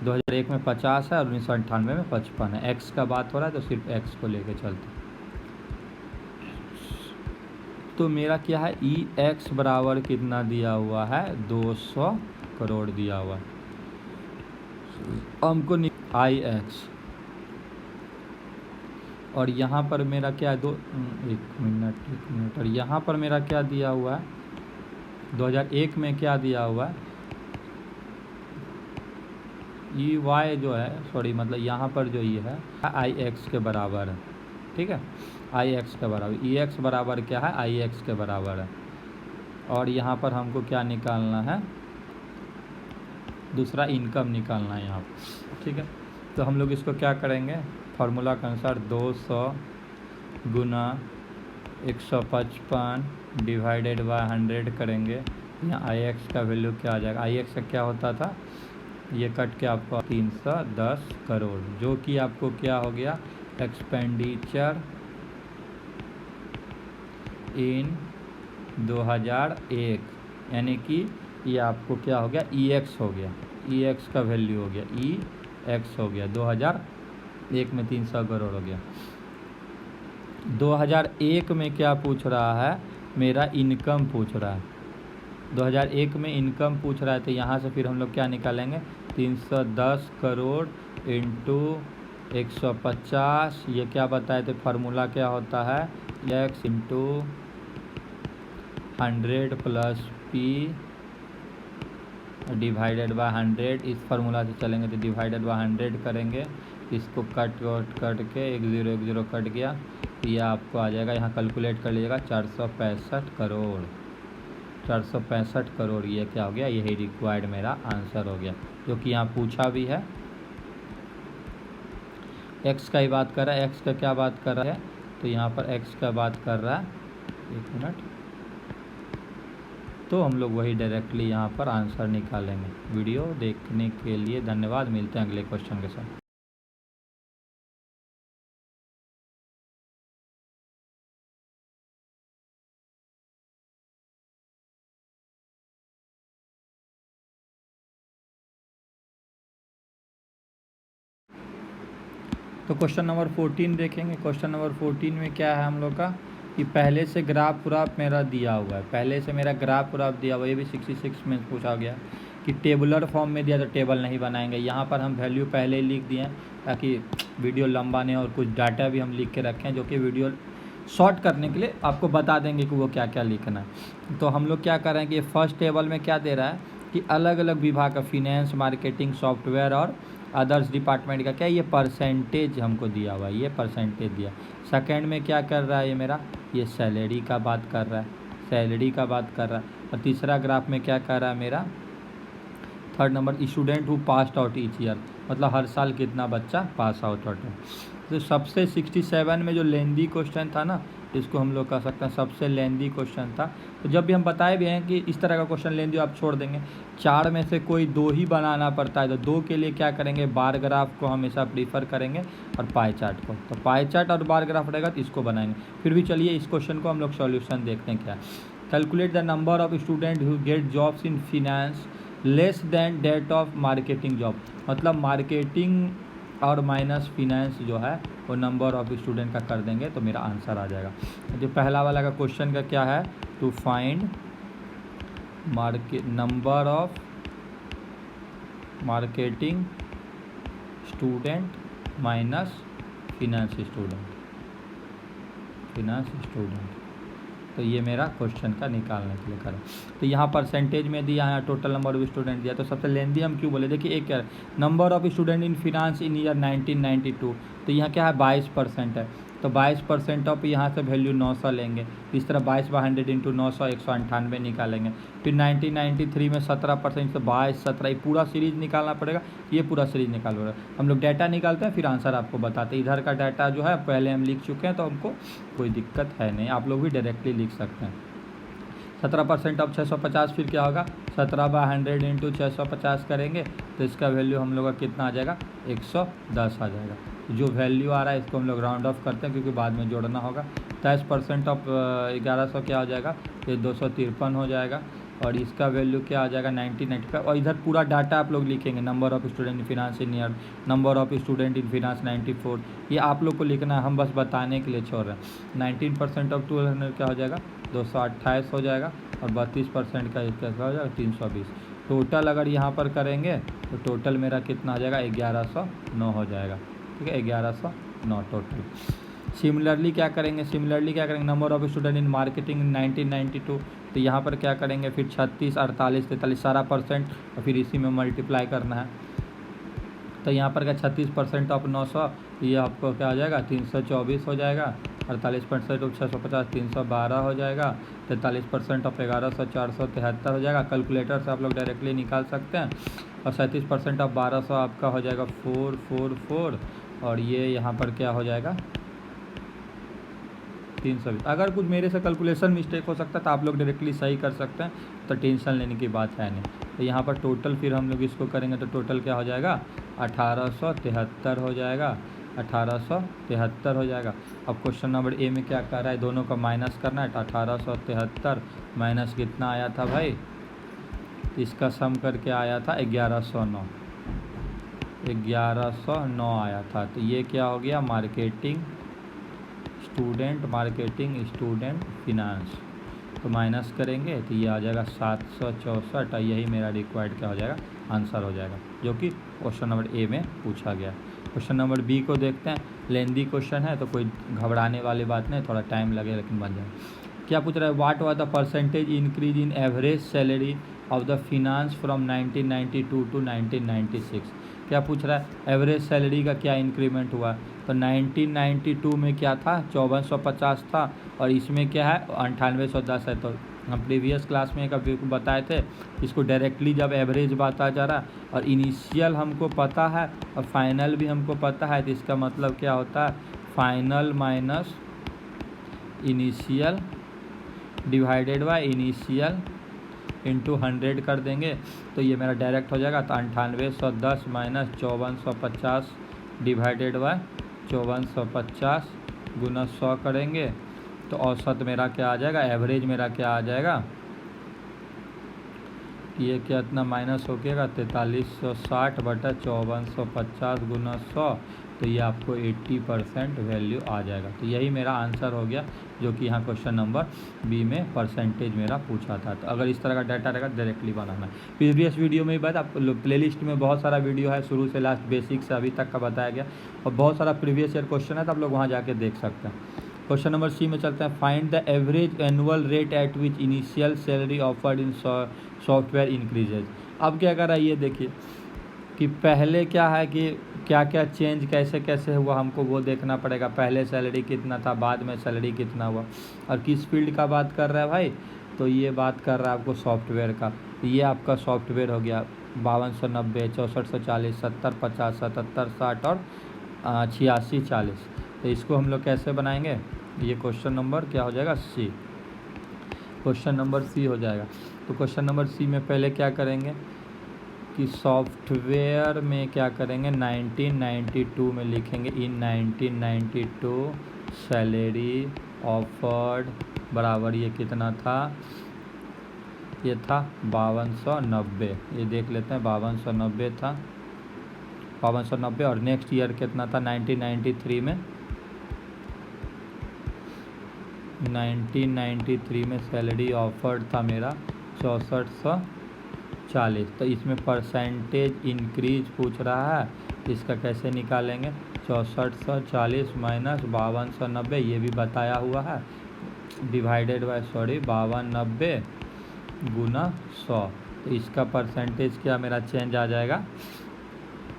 2001 में 50 है और 1998 में 55 है। x का बात हो रहा है तो सिर्फ x को लेके चलते। तो मेरा क्या है, ई एक्स बराबर कितना दिया हुआ है 200 करोड़ दिया हुआ है। हमको आई एक्स, और यहाँ पर मेरा क्या है एक मिनट, और यहाँ पर मेरा क्या दिया हुआ है 2001 में क्या दिया हुआ है, ई वाई जो है, सॉरी मतलब यहाँ पर जो ये है आई एक्स के बराबर है, ठीक है, आई एक्स के बराबर, ई एक्स बराबर क्या है आई एक्स के बराबर है। और यहाँ पर हमको क्या निकालना है, दूसरा इनकम निकालना है यहाँ पर, ठीक है। तो हम लोग इसको क्या करेंगे, फार्मूला के अनुसार 200 गुना 155 डिवाइडेड बाय 100 करेंगे। यहाँ आई एक्स का वैल्यू क्या आ जाएगा, आई एक्स का क्या होता था, ये कट के आपको 310 करोड़, जो कि आपको क्या हो गया, एक्सपेंडिचर इन 2001, यानी कि ये आपको क्या हो गया, ई एक्स हो गया, ई एक्स का वैल्यू हो गया, ई एक्स हो गया 2001 में 300 करोड़ हो गया। 2001 में क्या पूछ रहा है, मेरा इनकम पूछ रहा है, 2001 में इनकम पूछ रहा है। तो यहाँ से फिर हम लोग क्या निकालेंगे, 310 करोड़ इंटू 150, ये क्या बताए थे, फार्मूला क्या होता है, x into 100 plus P divided by 100। इस फार्मूला से चलेंगे तो डिवाइडेड बाय 100 करेंगे, इसको कट के 1010 कट गया, ये आपको आ जाएगा, यहाँ कैलकुलेट कर लीजिएगा, 465 करोड़, 465 करोड़ ये क्या हो गया, यही रिक्वायर्ड मेरा आंसर हो गया, जो कि यहाँ पूछा भी है। एक्स का ही बात कर रहा है, एक्स का क्या बात कर रहा है, तो यहाँ पर एक्स का बात कर रहा है, एक मिनट, तो हम लोग वही डायरेक्टली यहाँ पर आंसर निकालेंगे। वीडियो देखने के लिए धन्यवाद, मिलते हैं अगले क्वेश्चन के साथ। तो क्वेश्चन नंबर 14 देखेंगे। क्वेश्चन नंबर 14 में क्या है हम लोग का, कि पहले से ग्राफ व्राफ मेरा दिया हुआ है, पहले से मेरा ग्राफ व्राफ दिया हुआ है, ये भी 66 में पूछा गया कि टेबुलर फॉर्म में दिया तो टेबल नहीं बनाएंगे। यहाँ पर हम वैल्यू पहले ही लिख दिए हैं ताकि वीडियो लंबा नहीं, और कुछ डाटा भी हम लिख के रखें जो कि वीडियो शॉर्ट करने के लिए आपको बता देंगे कि वो क्या क्या लिखना है। तो हम लोग क्या करें कि फर्स्ट टेबल में क्या दे रहा है कि अलग अलग विभाग का, फिनेंस, मार्केटिंग, सॉफ्टवेयर और अदर्स डिपार्टमेंट का क्या, ये परसेंटेज हमको दिया हुआ है, ये परसेंटेज दिया। सेकंड में क्या कर रहा है ये मेरा, ये सैलरी का बात कर रहा है, सैलरी का बात कर रहा है। और तीसरा ग्राफ में क्या कर रहा है मेरा, third number, student who passed out each year, मतलब हर साल कितना बच्चा पास आउट होता है। तो सबसे 67 में जो लेंदी क्वेश्चन था ना, इसको हम लोग कह सकते हैं सबसे लेंदी क्वेश्चन था। तो जब भी हम बताए भी हैं कि इस तरह का क्वेश्चन लेंदी आप छोड़ देंगे, 4 में से कोई 2 ही बनाना पड़ता है, तो 2 के लिए क्या करेंगे, बार ग्राफ को हमेशा प्रीफर करेंगे और पाई चार्ट को। तो पाई चार्ट और बार ग्राफ रहेगा तो इसको बनाएंगे। फिर भी चलिए इस क्वेश्चन को हम लोग सॉल्यूशन देखते हैं क्या। Calculate the number of student who get jobs in finance less than that of marketing job, मतलब मार्केटिंग और माइनस फिनेंस जो है वो नंबर ऑफ स्टूडेंट का कर देंगे तो मेरा आंसर आ जाएगा। जो पहला वाला का क्वेश्चन का क्या है, to find number of marketing student minus finance student, तो ये मेरा क्वेश्चन का निकालने के लिए करें। तो यहाँ परसेंटेज में दिया है, टोटल नंबर ऑफ स्टूडेंट दिया, तो सबसे लेंदी हम क्यों बोले, देखिए एक क्या number of student in finance in year 1992, तो यहाँ क्या है 22% है, तो 22% ऑफ यहाँ से वैल्यू 900 लेंगे। इस तरह 22/100 इंटू 900 198 निकालेंगे। फिर 1993 में 17%, तो 22 17, ये पूरा सीरीज निकालना पड़ेगा, ये पूरा सीरीज निकालना पड़ेगा। हम लोग डाटा निकालते हैं फिर आंसर आपको बताते हैं। इधर का डाटा जो है पहले हम लिख चुके हैं तो हमको कोई दिक्कत है नहीं, आप लोग भी डायरेक्टली लिख सकते हैं। 17% ऑफ 650 फिर क्या होगा, 17/100 इंटू 650 करेंगे तो इसका वैल्यू हम लोग का कितना आ जाएगा, 110 आ जाएगा। जो वैल्यू आ रहा है इसको हम लोग राउंड ऑफ करते हैं क्योंकि बाद में जोड़ना होगा। 23% ऑफ 1100 क्या हो जाएगा, ये 253 हो जाएगा। और इसका वैल्यू क्या आ जाएगा 1995। और इधर पूरा डाटा आप लोग लिखेंगे, number of student in finance in year, number of student in finance 94, ये आप लोग को लिखना है, हम बस बताने के लिए छोड़ रहे हैं। 19% ऑफ 200 क्या हो जाएगा, 228 हो जाएगा। और 32% का इसका हो जाएगा 320। टोटल अगर यहाँ पर करेंगे तो टोटल मेरा कितना आ जाएगा, 1109 हो जाएगा, ठीक है, 1109 टोटल। सिमिलरली क्या करेंगे, number of student in marketing 1992, तो यहाँ पर क्या करेंगे, फिर 36 48 43 सारा परसेंट और फिर इसी में मल्टीप्लाई करना है। तो यहाँ पर क्या 36% ऑफ 900, ये आपको क्या हो जाएगा 324 हो जाएगा। 48% ऑफ 650 312 हो जाएगा। 43% ऑफ 1100 473 हो जाएगा। कैलकुलेटर से आप लोग डायरेक्टली निकाल सकते हैं। और 37% ऑफ 1200 आपका हो जाएगा 444। और ये यहाँ पर क्या हो जाएगा 320। अगर कुछ मेरे से कैलकुलेशन मिस्टेक हो सकता है तो आप लोग डायरेक्टली सही कर सकते हैं, तो टेंशन लेने की बात है नहीं। तो यहाँ पर टोटल फिर हम लोग इसको करेंगे तो टोटल क्या हो जाएगा 1873 हो जाएगा। 1873 हो जाएगा। अब क्वेश्चन नंबर ए में क्या कर रहा है, दोनों का माइनस करना है। तो 1873 माइनस कितना आया था भाई, इसका सम करके आया था 1109। 1109 आया था। तो ये क्या हो गया मार्केटिंग स्टूडेंट फिनांस। तो माइनस करेंगे तो ये आ जाएगा 764। और यही मेरा रिक्वायर्ड क्या हो जाएगा आंसर हो जाएगा, जो कि क्वेश्चन नंबर ए में पूछा गया। क्वेश्चन नंबर बी को देखते हैं। लेंदी क्वेश्चन है तो कोई घबराने वाली बात नहीं, थोड़ा टाइम लगे लेकिन बन जाएगा। क्या पूछ रहा है, what was the percentage increase in average salary of the finance from 1992 to 1996। क्या पूछ रहा है, एवरेज सैलरी का क्या इंक्रीमेंट हुआ। तो 1992 में क्या था 5450 था, और इसमें क्या है 9810 है। तो हम प्रीवियस क्लास में कभी बताए थे, इसको डायरेक्टली जब एवरेज बांटा जा रहा है और इनिशियल हमको पता है और फाइनल भी हमको पता है, तो इसका मतलब क्या होता है final minus initial divided by initial into 100 कर देंगे, तो ये मेरा डायरेक्ट हो जाएगा। तो 9810 माइनस 5450 डिवाइडेड बाय 5450 गुना 100 करेंगे, तो औसत मेरा क्या आ जाएगा, एवरेज मेरा क्या आ जाएगा, ये क्या इतना माइनस हो गया 4360 बटा 5450 गुना 100, तो ये आपको 80% वैल्यू आ जाएगा। तो यही मेरा आंसर हो गया, जो कि यहाँ क्वेश्चन नंबर बी में परसेंटेज मेरा पूछा था। तो अगर इस तरह का डाटा रहेगा डायरेक्टली बनाना है। प्रीवियस वीडियो में ही बात, आप प्लेलिस्ट में बहुत सारा वीडियो है, शुरू से लास्ट बेसिक से अभी तक का बताया गया, और बहुत सारा प्रीवियस ईयर क्वेश्चन है, तो आप लोग वहाँ जाके देख सकते हैं। क्वेश्चन नंबर सी में चलते हैं। Find the average annual rate at which initial salary offered in software increases. अब क्या कर रहा है ये देखिए कि पहले क्या है कि क्या क्या चेंज कैसे कैसे हुआ, हमको वो देखना पड़ेगा। पहले सैलरी कितना था, बाद में सैलरी कितना हुआ, और किस फील्ड का बात कर रहा है भाई, तो ये बात कर रहा है आपको सॉफ्टवेयर का। ये आपका सॉफ्टवेयर हो गया 5290, 6440, 70 50, 77 60 और 86 40। तो इसको हम लोग कैसे बनाएंगे, ये क्वेश्चन नंबर क्या हो जाएगा सी, क्वेश्चन नंबर सी हो जाएगा। तो क्वेश्चन नंबर सी में पहले क्या करेंगे कि सॉफ्टवेयर में क्या करेंगे 1992 में लिखेंगे, इन 1992 सैलरी ऑफर्ड बराबर ये कितना था, ये था 5290। ये देख लेते हैं 5290 था, 5290। और नेक्स्ट ईयर कितना था 1993 में, 1993 में सैलरी ऑफर्ड था मेरा 6440। तो इसमें परसेंटेज इंक्रीज पूछ रहा है, इसका कैसे निकालेंगे 6440 माइनस 5290, ये भी बताया हुआ है, डिवाइडेड बाय 5290 गुना 100। तो इसका परसेंटेज क्या मेरा चेंज आ जाएगा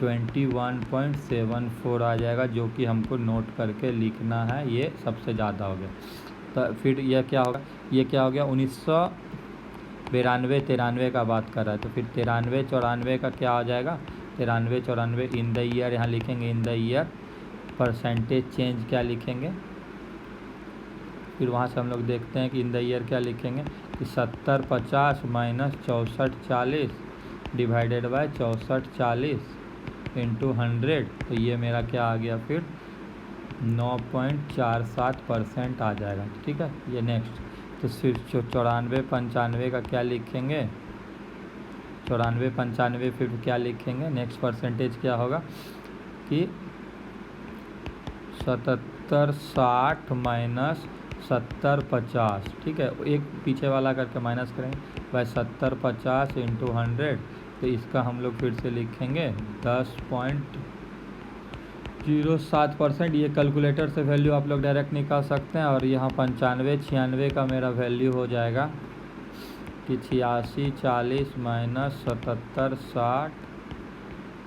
21.74 आ जाएगा, जो कि हमको नोट करके लिखना है, ये सबसे ज़्यादा हो गया। तो फिर यह क्या होगा, ये क्या हो गया 1992 93 का बात कर रहा है, तो फिर 93 94 का क्या आ जाएगा 93 94 इन द ईयर, यहाँ लिखेंगे in the year. Percentage change क्या लिखेंगे, फिर वहाँ से हम लोग देखते हैं कि इन द ईयर क्या लिखेंगे कि 70 50 माइनस 64 40 डिवाइडेड बाय 64 40 इंटू 100। तो ये मेरा क्या आ गया फिर 9.47% आ जाएगा। ठीक है, ये नेक्स्ट। तो फिर 94 95 का क्या लिखेंगे, 94 95 फिर क्या लिखेंगे, नेक्स्ट परसेंटेज क्या होगा कि 77 60 माइनस 70 50। ठीक है, एक पीछे वाला करके माइनस करेंगे बाय 70 50 इंटू 100। तो इसका हम लोग फिर से लिखेंगे 10.07%। ये कैलकुलेटर से वैल्यू आप लोग डायरेक्ट निकाल सकते हैं। और यहाँ 95 96 का मेरा वैल्यू हो जाएगा कि 86 40 माइनस 77 60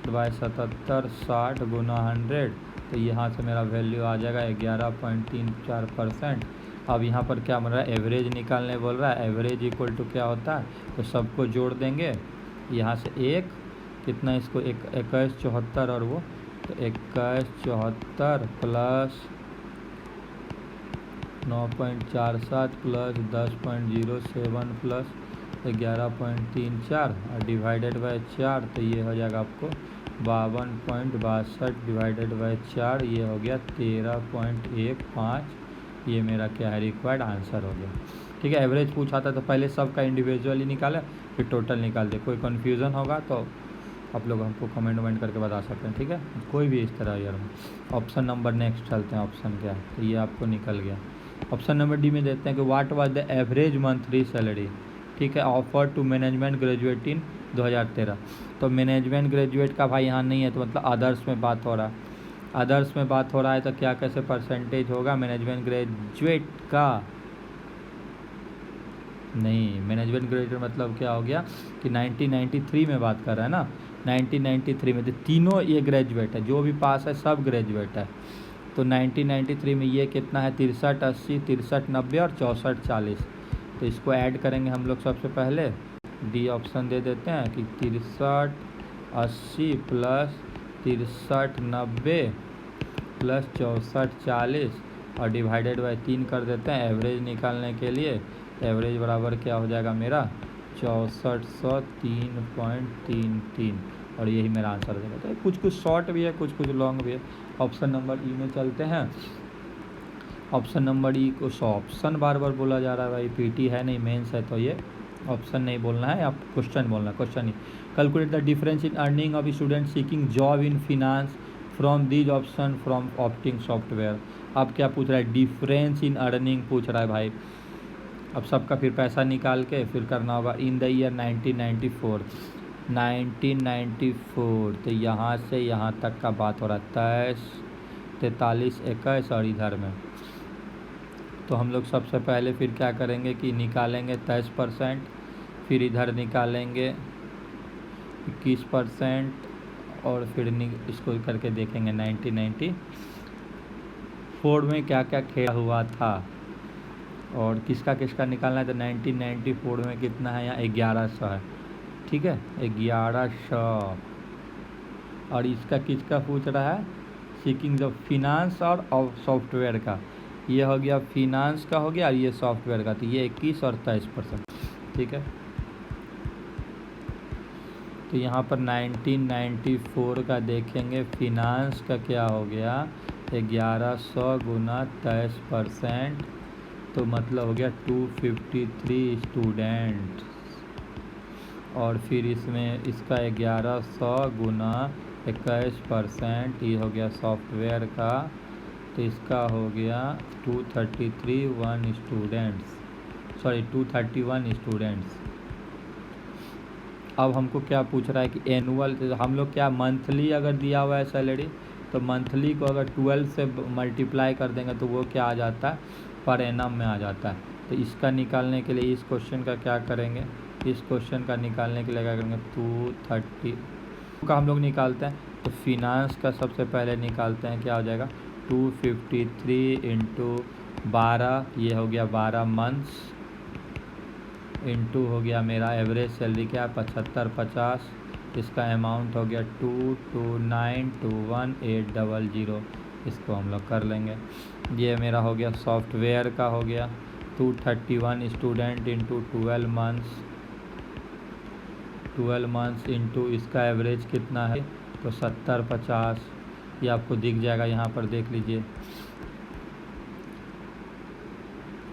बाय 77 60 गुना 100, तो यहाँ से मेरा वैल्यू आ जाएगा 11.34%। अब यहाँ पर क्या बोल रहा है, एवरेज निकालने बोल रहा है। एवरेज इक्वल टू क्या होता है, तो सबको जोड़ देंगे यहाँ से एक कितना, इसको 2174 और वो, तो 2174 प्लस 9.47 प्लस 10.07 प्लस 11.34 और डिवाइडेड बाय 4, तो ये हो जाएगा आपको 52.62 डिवाइडेड बाय 4, ये हो गया 13.15। ये मेरा क्या है, रिक्वायर्ड आंसर हो गया। ठीक है, एवरेज पूछा था तो पहले सबका इंडिविजुअली निकाले फिर टोटल निकाल दे। कोई कन्फ्यूज़न होगा तो आप लोग हमको कमेंट करके बता सकते हैं। ठीक है, कोई भी इस तरह यार। ऑप्शन नंबर नेक्स्ट चलते हैं, ऑप्शन क्या है, तो ये आपको निकल गया। ऑप्शन नंबर डी में देते हैं कि what was the average monthly salary, ठीक है, offer to management graduate in 2013। तो मैनेजमेंट ग्रेजुएट का भाई यहाँ नहीं है, तो मतलब अदर्स में बात हो रहा है। अदर्स में बात हो रहा है तो क्या कैसे परसेंटेज होगा मैनेजमेंट ग्रेजुएट का, नहीं, मैनेजमेंट ग्रेजुएट मतलब क्या हो गया कि 1993 में बात कर रहा है ना, 1993 में। तो तीनों ये ग्रेजुएट है, जो भी पास है सब ग्रेजुएट है। तो 1993 में ये कितना है, 63 80 63 90 और 64 40। तो इसको ऐड करेंगे हम लोग। सबसे पहले डी ऑप्शन दे देते हैं कि 63 80 प्लस 63 90 प्लस 64 40 और डिवाइडेड बाय 3 कर देते हैं एवरेज निकालने के लिए। एवरेज बराबर क्या हो जाएगा मेरा 6403.33, और यही मेरा आंसर देगा। तो कुछ कुछ शॉर्ट भी है, कुछ कुछ लॉन्ग भी है। ऑप्शन नंबर ई में चलते हैं। ऑप्शन नंबर ई को ऑप्शन बार बार बोला जा रहा है भाई, पीटी है नहीं, मेंस है, तो ये ऑप्शन नहीं बोलना है, आप क्वेश्चन बोलना है, question he. Calculate the difference in earning of student seeking job in finance from these option from opting software. अब क्या पूछ रहा है, डिफरेंस इन अर्निंग पूछ रहा है भाई। अब सबका फिर पैसा निकाल के फिर करना होगा। इन द ईयर 1994, तो यहाँ से यहाँ तक का बात हो रहा है, 23 43 21 और इधर में। तो हम लोग सबसे पहले फिर क्या करेंगे कि निकालेंगे 23%, फिर इधर निकालेंगे 21% और फिर इसको करके देखेंगे 1994 में क्या क्या खेला हुआ था और किसका किसका निकालना है। तो 1994 में कितना है, यहाँ 1100 है, ठीक है, 1100। और इसका किसका पूछ रहा है, सीकिंग द फिनांस और सॉफ्टवेयर का। ये हो गया फिनांस का हो गया और ये सॉफ्टवेयर का, तो ये 21 और 23%, ठीक है। तो यहाँ पर 1994 का देखेंगे, फिनांस का क्या हो गया 1100 गुना 23%, तो मतलब हो गया 253 स्टूडेंट। और फिर इसमें इसका 1100 गुना 21%, ये हो गया सॉफ्टवेयर का, तो इसका हो गया 231 स्टूडेंट्स। अब हमको क्या पूछ रहा है कि एनुअल, हम लोग क्या मंथली अगर दिया हुआ है सैलरी, तो मंथली को अगर 12 से मल्टीप्लाई कर देंगे तो वो क्या आ जाता है, पर एनम में आ जाता है। तो इसका निकालने के लिए इस क्वेश्चन का क्या करेंगे, इस क्वेश्चन का निकालने के लिए क्या करेंगे, 230 का हम लोग निकालते हैं। तो फिनांस का सबसे पहले निकालते हैं, क्या हो जाएगा 253 इंटू 12, ये हो गया 12 मंथ्स, इंटू हो गया मेरा एवरेज सैलरी क्या 75 50, इसका अमाउंट हो गया 22921,800। इसको हम लोग कर लेंगे। ये मेरा हो गया सॉफ्टवेयर का हो गया 231 स्टूडेंट इंटू 12 मंथ्स इंटू इसका एवरेज कितना है, तो 70 50, ये आपको दिख जाएगा, यहाँ पर देख लीजिए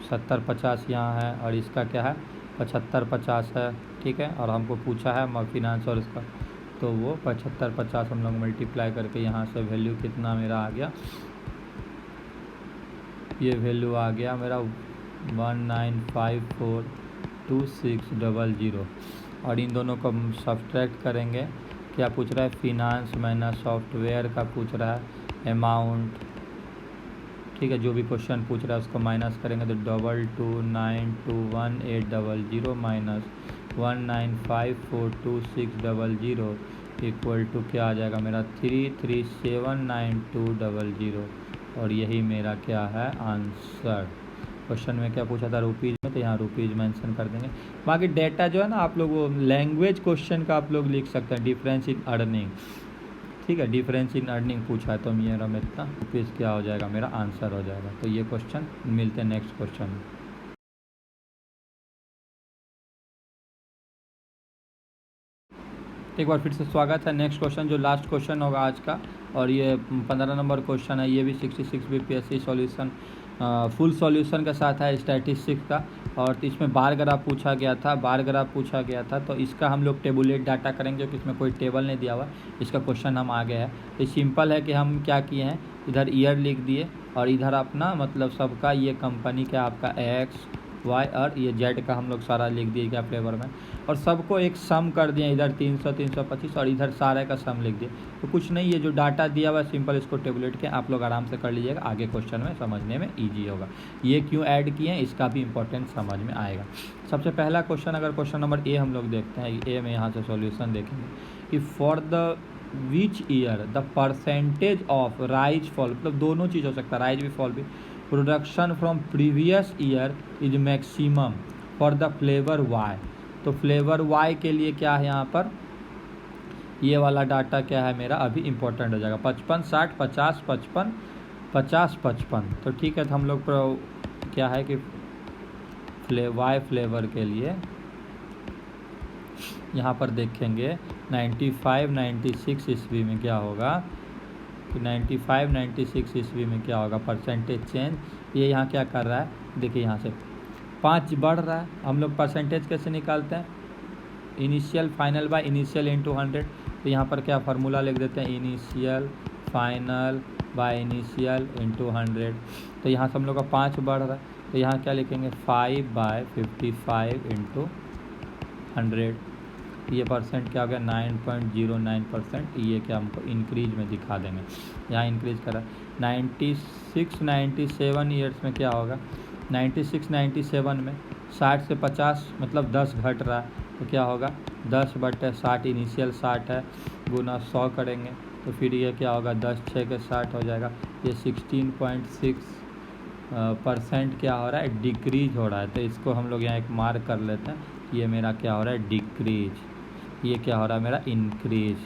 70 50 यहाँ है और इसका क्या है 75 50 है, ठीक है। और हमको पूछा है फिनांस और इसका, तो वो 75 50 हम लोग मल्टीप्लाई करके यहाँ से वैल्यू कितना मेरा आ गया, ये वैल्यू आ गया मेरा 19542,600। और इन दोनों को सब्ट्रैक्ट करेंगे, क्या पूछ रहा है फिनांस माइनस सॉफ्टवेयर का पूछ रहा है अमाउंट, ठीक है। जो भी क्वेश्चन पूछ रहा है उसको माइनस करेंगे तो 22921,800 माइनस 19542,600 इक्वल टू क्या आ जाएगा मेरा 3379200, और यही मेरा क्या है आंसर। क्वेश्चन में क्या पूछा था रुपीज़ में, तो यहाँ रुपीज़ मेंशन कर देंगे। बाकी डेटा जो है ना आप लोग वो लैंग्वेज क्वेश्चन का आप लोग लिख सकते हैं, डिफरेंस इन अर्निंग, ठीक है, डिफरेंस इन अर्निंग पूछा है तो मेरा में इतना रुपीज़ क्या हो जाएगा मेरा आंसर हो जाएगा। तो ये क्वेश्चन मिलते हैं नेक्स्ट क्वेश्चन में। एक बार फिर से स्वागत है। नेक्स्ट क्वेश्चन जो लास्ट क्वेश्चन होगा आज का, और ये 15 नंबर क्वेश्चन है। ये भी 66 बीपीएससी सॉल्यूशन फुल सॉल्यूशन के साथ है स्टैटिस्टिक्स का, और इसमें बार ग्राफ पूछा गया था। तो इसका हम लोग टेबुलेट डाटा करेंगे, क्योंकि इसमें कोई टेबल नहीं दिया हुआ, इसका क्वेश्चन हम आगे है। तो सिंपल है कि हम क्या किए हैं, इधर ईयर लिख दिए और इधर अपना मतलब सबका ये कंपनी का आपका एक्स वाई और ये जेड का हम लोग सारा लिख दिए क्या फ्लेवर में, और सबको एक सम कर दिए, इधर 300 325 और इधर सारे का सम लिख दिए। तो कुछ नहीं, ये जो डाटा दिया हुआ है सिंपल इसको टेबुलेट के आप लोग आराम से कर लीजिएगा, आगे क्वेश्चन में समझने में ईजी होगा। ये क्यों ऐड किए हैं इसका भी इंपॉर्टेंट समझ में आएगा। सबसे पहला क्वेश्चन, अगर क्वेश्चन नंबर ए हम लोग देखते हैं, ए में यहाँ से सॉल्यूशन देखेंगे कि for the which year the percentage of rise fall, मतलब दोनों चीज़ हो सकता है, राइज भी फॉल भी, production from previous year is maximum for the flavour Y. तो फ्लेवर वाई के लिए क्या है यहाँ पर, ये वाला डाटा क्या है मेरा अभी इम्पोर्टेंट हो जाएगा, 55 60 50 55 50 55। तो ठीक है, तो हम लोग क्या है कि वाई फ्लेवर के लिए यहाँ पर देखेंगे 95 96 ईस्वी में क्या होगा, कि 95 96 ईस्वी में क्या होगा परसेंटेज चेंज। ये यहाँ क्या कर रहा है, देखिए यहाँ से 5 बढ़ रहा है। हम लोग परसेंटेज कैसे निकालते हैं, initial final by initial into 100। तो यहाँ पर क्या फार्मूला लिख देते हैं, initial final by initial into 100। तो यहाँ से हम लोग का 5 बढ़ रहा है, तो यहाँ क्या लिखेंगे 5/55 इंटू 100। ये परसेंट क्या हो गया 9.09%। ये क्या हमको इंक्रीज में दिखा देंगे, यहाँ इंक्रीज करा 96 97 ईयर्स में क्या होगा, 96 97 में 60 से 50 मतलब 10 घट रहा है, तो क्या होगा 10/60, इनिशियल 60 है, गुना 100 करेंगे तो फिर ये क्या होगा 10 6 के 60 हो जाएगा। ये 16.6% क्या हो रहा है डिक्रीज हो रहा है। तो इसको हम लोग यहाँ एक मार्क कर लेते हैं, ये मेरा क्या हो रहा है डिक्रीज, ये क्या हो रहा है मेरा इंक्रीज।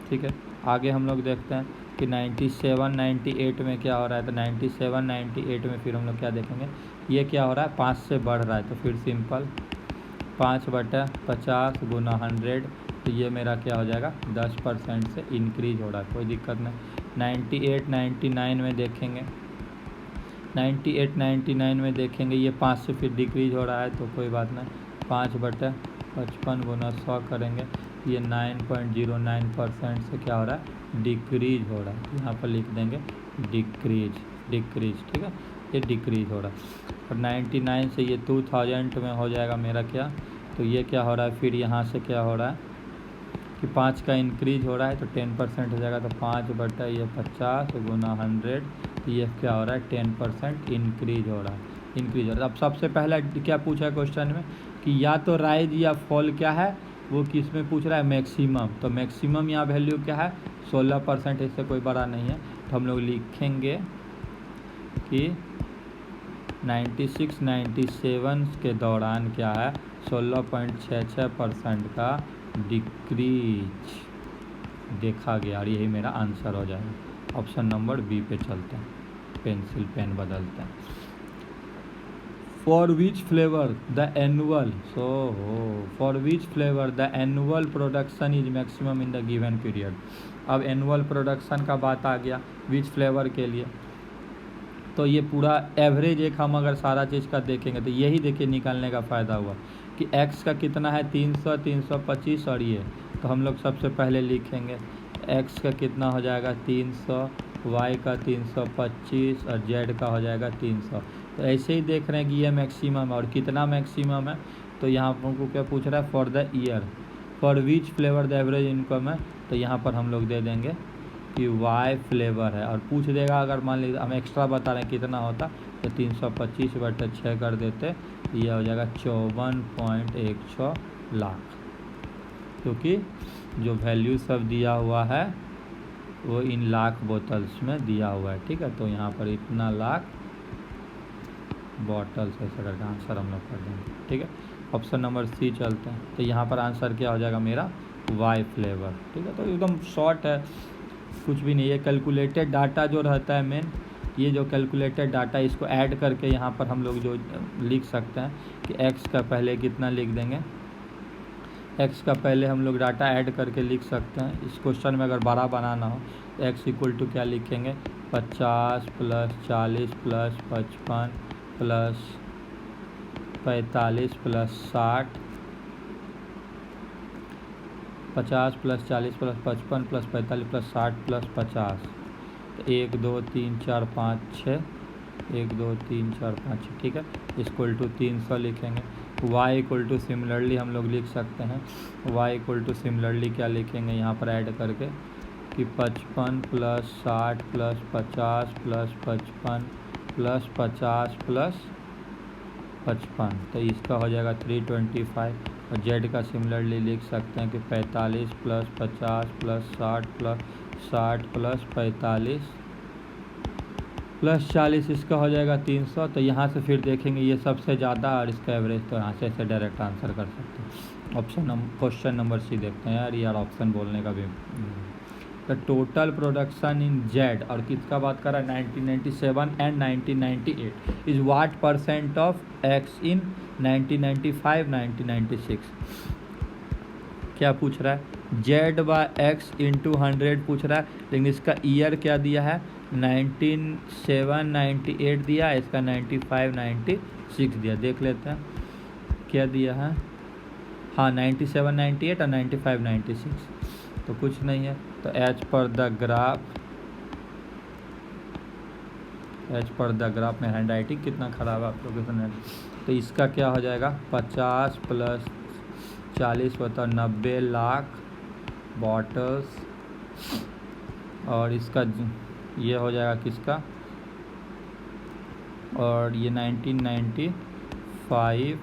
ठीक है, आगे हम लोग देखते हैं कि 97 98 में क्या हो रहा है। तो 97 98 में फिर हम लोग क्या देखेंगे, ये क्या हो रहा है 5 से बढ़ रहा है, तो फिर सिंपल 5/50 गुना 100। तो ये मेरा क्या हो जाएगा 10% से इंक्रीज हो रहा है, कोई दिक्कत नहीं। 98 99 में देखेंगे, 98 99 में देखेंगे ये 5 से फिर डिक्रीज हो रहा है, तो कोई बात नहीं, 5/55 गुना 100 करेंगे, ये 9.09% से क्या हो रहा है डिक्रीज हो रहा है। यहाँ पर लिख देंगे डिक्रीज, ठीक है, ये डिक्रीज हो रहा है। और 99 से ये 2000 में हो जाएगा मेरा क्या, तो ये क्या हो रहा है फिर यहाँ से क्या हो रहा है कि 5 का इंक्रीज हो रहा है, तो 10% हो जाएगा। तो 5/50 गुना 100, ये क्या हो रहा है 10% इंक्रीज हो रहा है, अब सबसे पहला क्या पूछा है क्वेश्चन में कि या तो राइज या फॉल क्या है, वो किस में पूछ रहा है मैक्सिमम। तो मैक्सिमम यहाँ वैल्यू क्या है 16%, इससे कोई बड़ा नहीं है। तो हम लोग लिखेंगे कि 96 97 के दौरान क्या है 16.66% का डिक्रीज देखा गया, और यही मेरा आंसर हो जाएगा। ऑप्शन नंबर बी पे चलते हैं, पेंसिल पेन बदलते हैं। For which flavour the annual production is maximum in the given period. अब एनुअल प्रोडक्शन का बात आ गया विच फ्लेवर के लिए, तो ये पूरा एवरेज एक हम अगर सारा चीज़ का देखेंगे तो यही देखिए निकालने का फ़ायदा हुआ कि x का कितना है 300 325, और ये तो हम लोग सबसे पहले लिखेंगे x का कितना हो जाएगा 300, y का 325 और z का हो जाएगा 300। तो ऐसे ही देख रहे हैं कि ये मैक्सिमम है, और कितना मैक्सिमम है, तो यहाँ हमको क्या पूछ रहा है for the year for which flavour the average income है। तो यहाँ पर हम लोग दे देंगे कि वाई फ्लेवर है, और पूछ देगा अगर मान लीजिए हम एक्स्ट्रा बता रहे हैं कितना होता, तो 325/6 कर देते, ये हो जाएगा 54.16 लाख। क्योंकि जो वैल्यू सब दिया हुआ है वो इन लाख बोतल्स में दिया हुआ है, ठीक है। तो यहाँ पर इतना लाख बॉटल्स ऐसा करके आंसर हम लोग कर देंगे, ठीक है। ऑप्शन नंबर सी चलते हैं। तो यहाँ पर आंसर क्या हो जाएगा मेरा वाई फ्लेवर, ठीक है। तो एकदम शॉर्ट है, कुछ भी नहीं है। कैलकुलेटेड डाटा जो रहता है मेन, ये जो कैलकुलेटेड डाटा इसको ऐड करके यहाँ पर हम लोग जो लिख सकते हैं कि एक्स का पहले कितना लिख देंगे, एक्स का पहले हम लोग डाटा ऐड करके लिख सकते हैं। इस क्वेश्चन में अगर बड़ा बनाना हो तो एक्स इक्वल टू क्या लिखेंगे 50 plus 40 plus 55 plus 45 plus 60, 50 plus 40 plus 55 plus 45 plus 60 plus 50, तो 1 2 3 4 5 6, 1 2 3 4 5 6, ठीक है। इक्वल टू 300 लिखेंगे। y इक्वल टू सिमिलरली हम लोग लिख सकते हैं, y इक्वल टू सिमिलरली क्या लिखेंगे यहाँ पर ऐड करके कि 55 plus 60 plus 50 plus 55 plus 50 plus 55, तो इसका हो जाएगा 325। और z का सिमिलरली लिख सकते हैं कि 45 plus 50 plus 60 plus 60 plus 45 plus 40, इसका हो जाएगा 300। तो यहाँ से फिर देखेंगे ये सबसे ज़्यादा और इसका एवरेज, तो यहाँ से ऐसे डायरेक्ट आंसर कर सकते हैं। क्वेश्चन नंबर सी देखते हैं। यार ऑप्शन बोलने का भी। The total production in Z, और किसका बात कर रहा है 1997 and 1998, is what percent of X in 1995 1996। क्या पूछ रहा है जेड बाय एक्स इंटू 100 पूछ रहा है, लेकिन इसका ईयर क्या दिया है 97 98 दिया, इसका 95 96 दिया। देख लेते हैं क्या दिया है। हाँ 97 98 और 95 96, तो कुछ नहीं है। तो एज पर द ग्राफ में हैंड राइटिंग कितना ख़राब है आप लोगों के। तो इसका क्या हो जाएगा 50 प्लस 40 बता 90 लाख बॉटल्स, और इसका ये हो जाएगा किसका, और ये 1995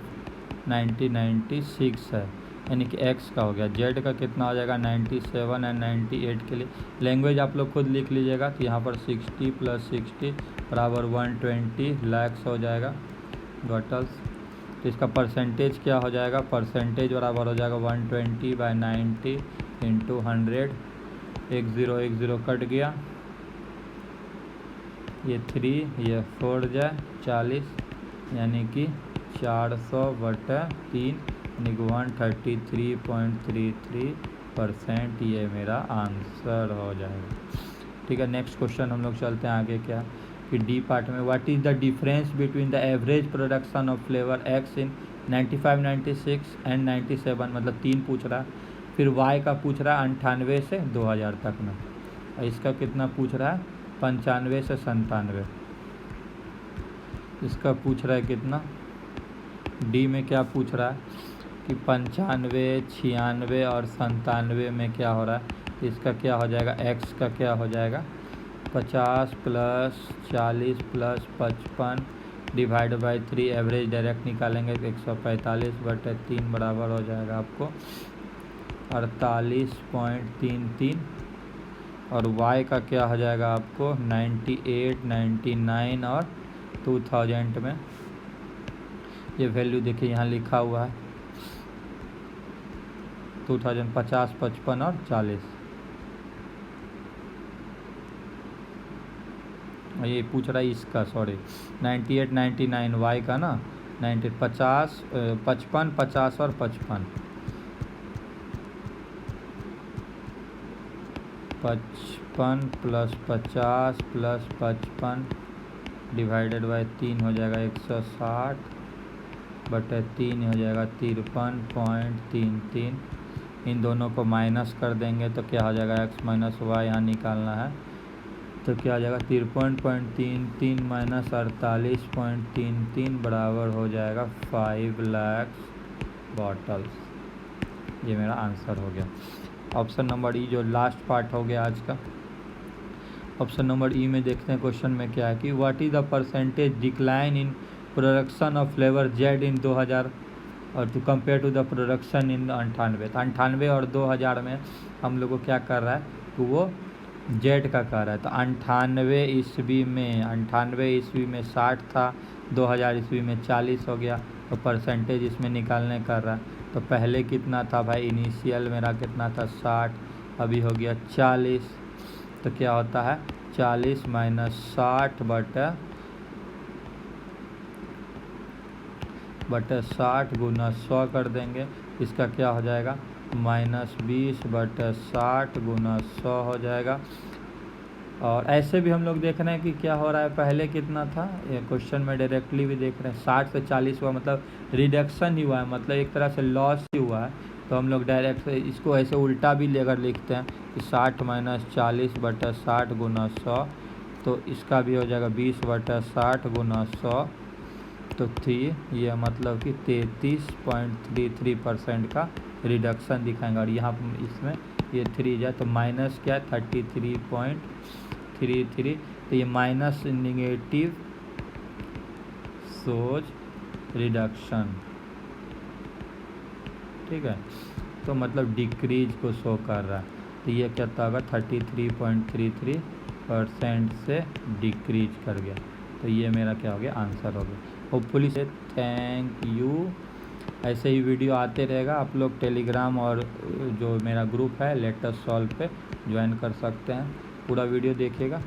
1996 है, यानी कि एक्स का हो गया। जेड का कितना हो जाएगा 97 एंड 98 के लिए लैंग्वेज आप लोग खुद लिख लीजिएगा। तो यहाँ पर 60 प्लस 60 बराबर 120 लैक्स हो जाएगा बॉटल्स। तो इसका परसेंटेज क्या हो जाएगा, परसेंटेज बराबर हो जाएगा 120 बाई 90 इंटू 100। 1 0 कट गया, ये 3 ये 4 जाए 40, यानी कि 400/3 यानी कि 133.33%, ये मेरा आंसर हो जाएगा, ठीक है। नेक्स्ट क्वेश्चन हम लोग चलते हैं आगे। क्या कि डी पार्ट में what is the difference between the average production of flavour x in 95 96 and 97, मतलब 3 पूछ रहा है। फिर वाई का पूछ रहा है 98 से 2000 तक में, और इसका कितना पूछ रहा है 95 से 97, इसका पूछ रहा है कितना। डी में क्या पूछ रहा है कि 95 96 और 97 में क्या हो रहा है, इसका क्या हो जाएगा एक्स का क्या हो जाएगा 50 plus 40 plus 55 divide by 3, average direct निकालेंगे 145/3 बराबर हो जाएगा आपको 48.33, और y का क्या हो जाएगा आपको 98 99 और 2000 में। ये वैल्यू देखिए यहाँ लिखा हुआ है 2000 50 55 और 40। ये पूछ रहा है इसका, सॉरी 98 99 y का ना 90 50 55 50 और 55, 55 प्लस 50 प्लस 55 डिवाइडेड बाई 3 हो जाएगा 160/3 हो जाएगा 53.33। इन दोनों को माइनस कर देंगे तो क्या हो जाएगा x माइनस वाई यहाँ निकालना है, तो क्या हो जाएगा 53.33 माइनस 48.33 बराबर हो जाएगा 5 लाख बॉटल्स। ये मेरा आंसर हो गया। ऑप्शन नंबर ई जो लास्ट पार्ट हो गया आज का। ऑप्शन नंबर ई में देखते हैं क्वेश्चन में क्या है कि what is the percentage decline in production of flavour Z in 2000 और to compare to the production in 98, तो 98 और 2000 में हम लोग को क्या कर रहा है कि वो जेट का कर रहा है। तो 98 ईस्वी में 60 था, 2000 ईस्वी में 40 हो गया। तो परसेंटेज इसमें निकालने कर रहा है। तो पहले कितना था भाई, इनिशियल मेरा कितना था 60, अभी हो गया 40। तो क्या होता है 40 माइनस 60 बटे 60 गुना 100 कर देंगे। इसका क्या हो जाएगा -20 बटे 60 गुना 100 हो जाएगा। और ऐसे भी हम लोग देख रहे हैं कि क्या हो रहा है, पहले कितना था, ये क्वेश्चन में डायरेक्टली भी देख रहे हैं 60 से 40 हुआ, मतलब रिडक्शन ही हुआ है, मतलब एक तरह से लॉस ही हुआ है। तो हम लोग डायरेक्ट इसको ऐसे उल्टा भी लेकर लिखते हैं कि 60 माइनस 40 बटा 60 गुना 100। तो इसका भी हो जाएगा 20 बटा 60 गुना 100। तो 3 ये मतलब कि 33.33% का रिडक्शन दिखाएंगे। और यहाँ इसमें ये 3 जाए तो माइनस क्या है 33.33। तो ये माइनस निगेटिव सोच रिडक्शन, ठीक है। तो मतलब डिक्रीज को शो कर रहा है। तो ये क्या होगा 33.33% से डिक्रीज कर गया। तो ये मेरा क्या हो गया आंसर हो गया। होपफुली से थैंक यू। ऐसे ही वीडियो आते रहेगा। आप लोग टेलीग्राम और जो मेरा ग्रुप है लेट अस सॉल्व पे ज्वाइन कर सकते हैं। पूरा वीडियो देखिएगा।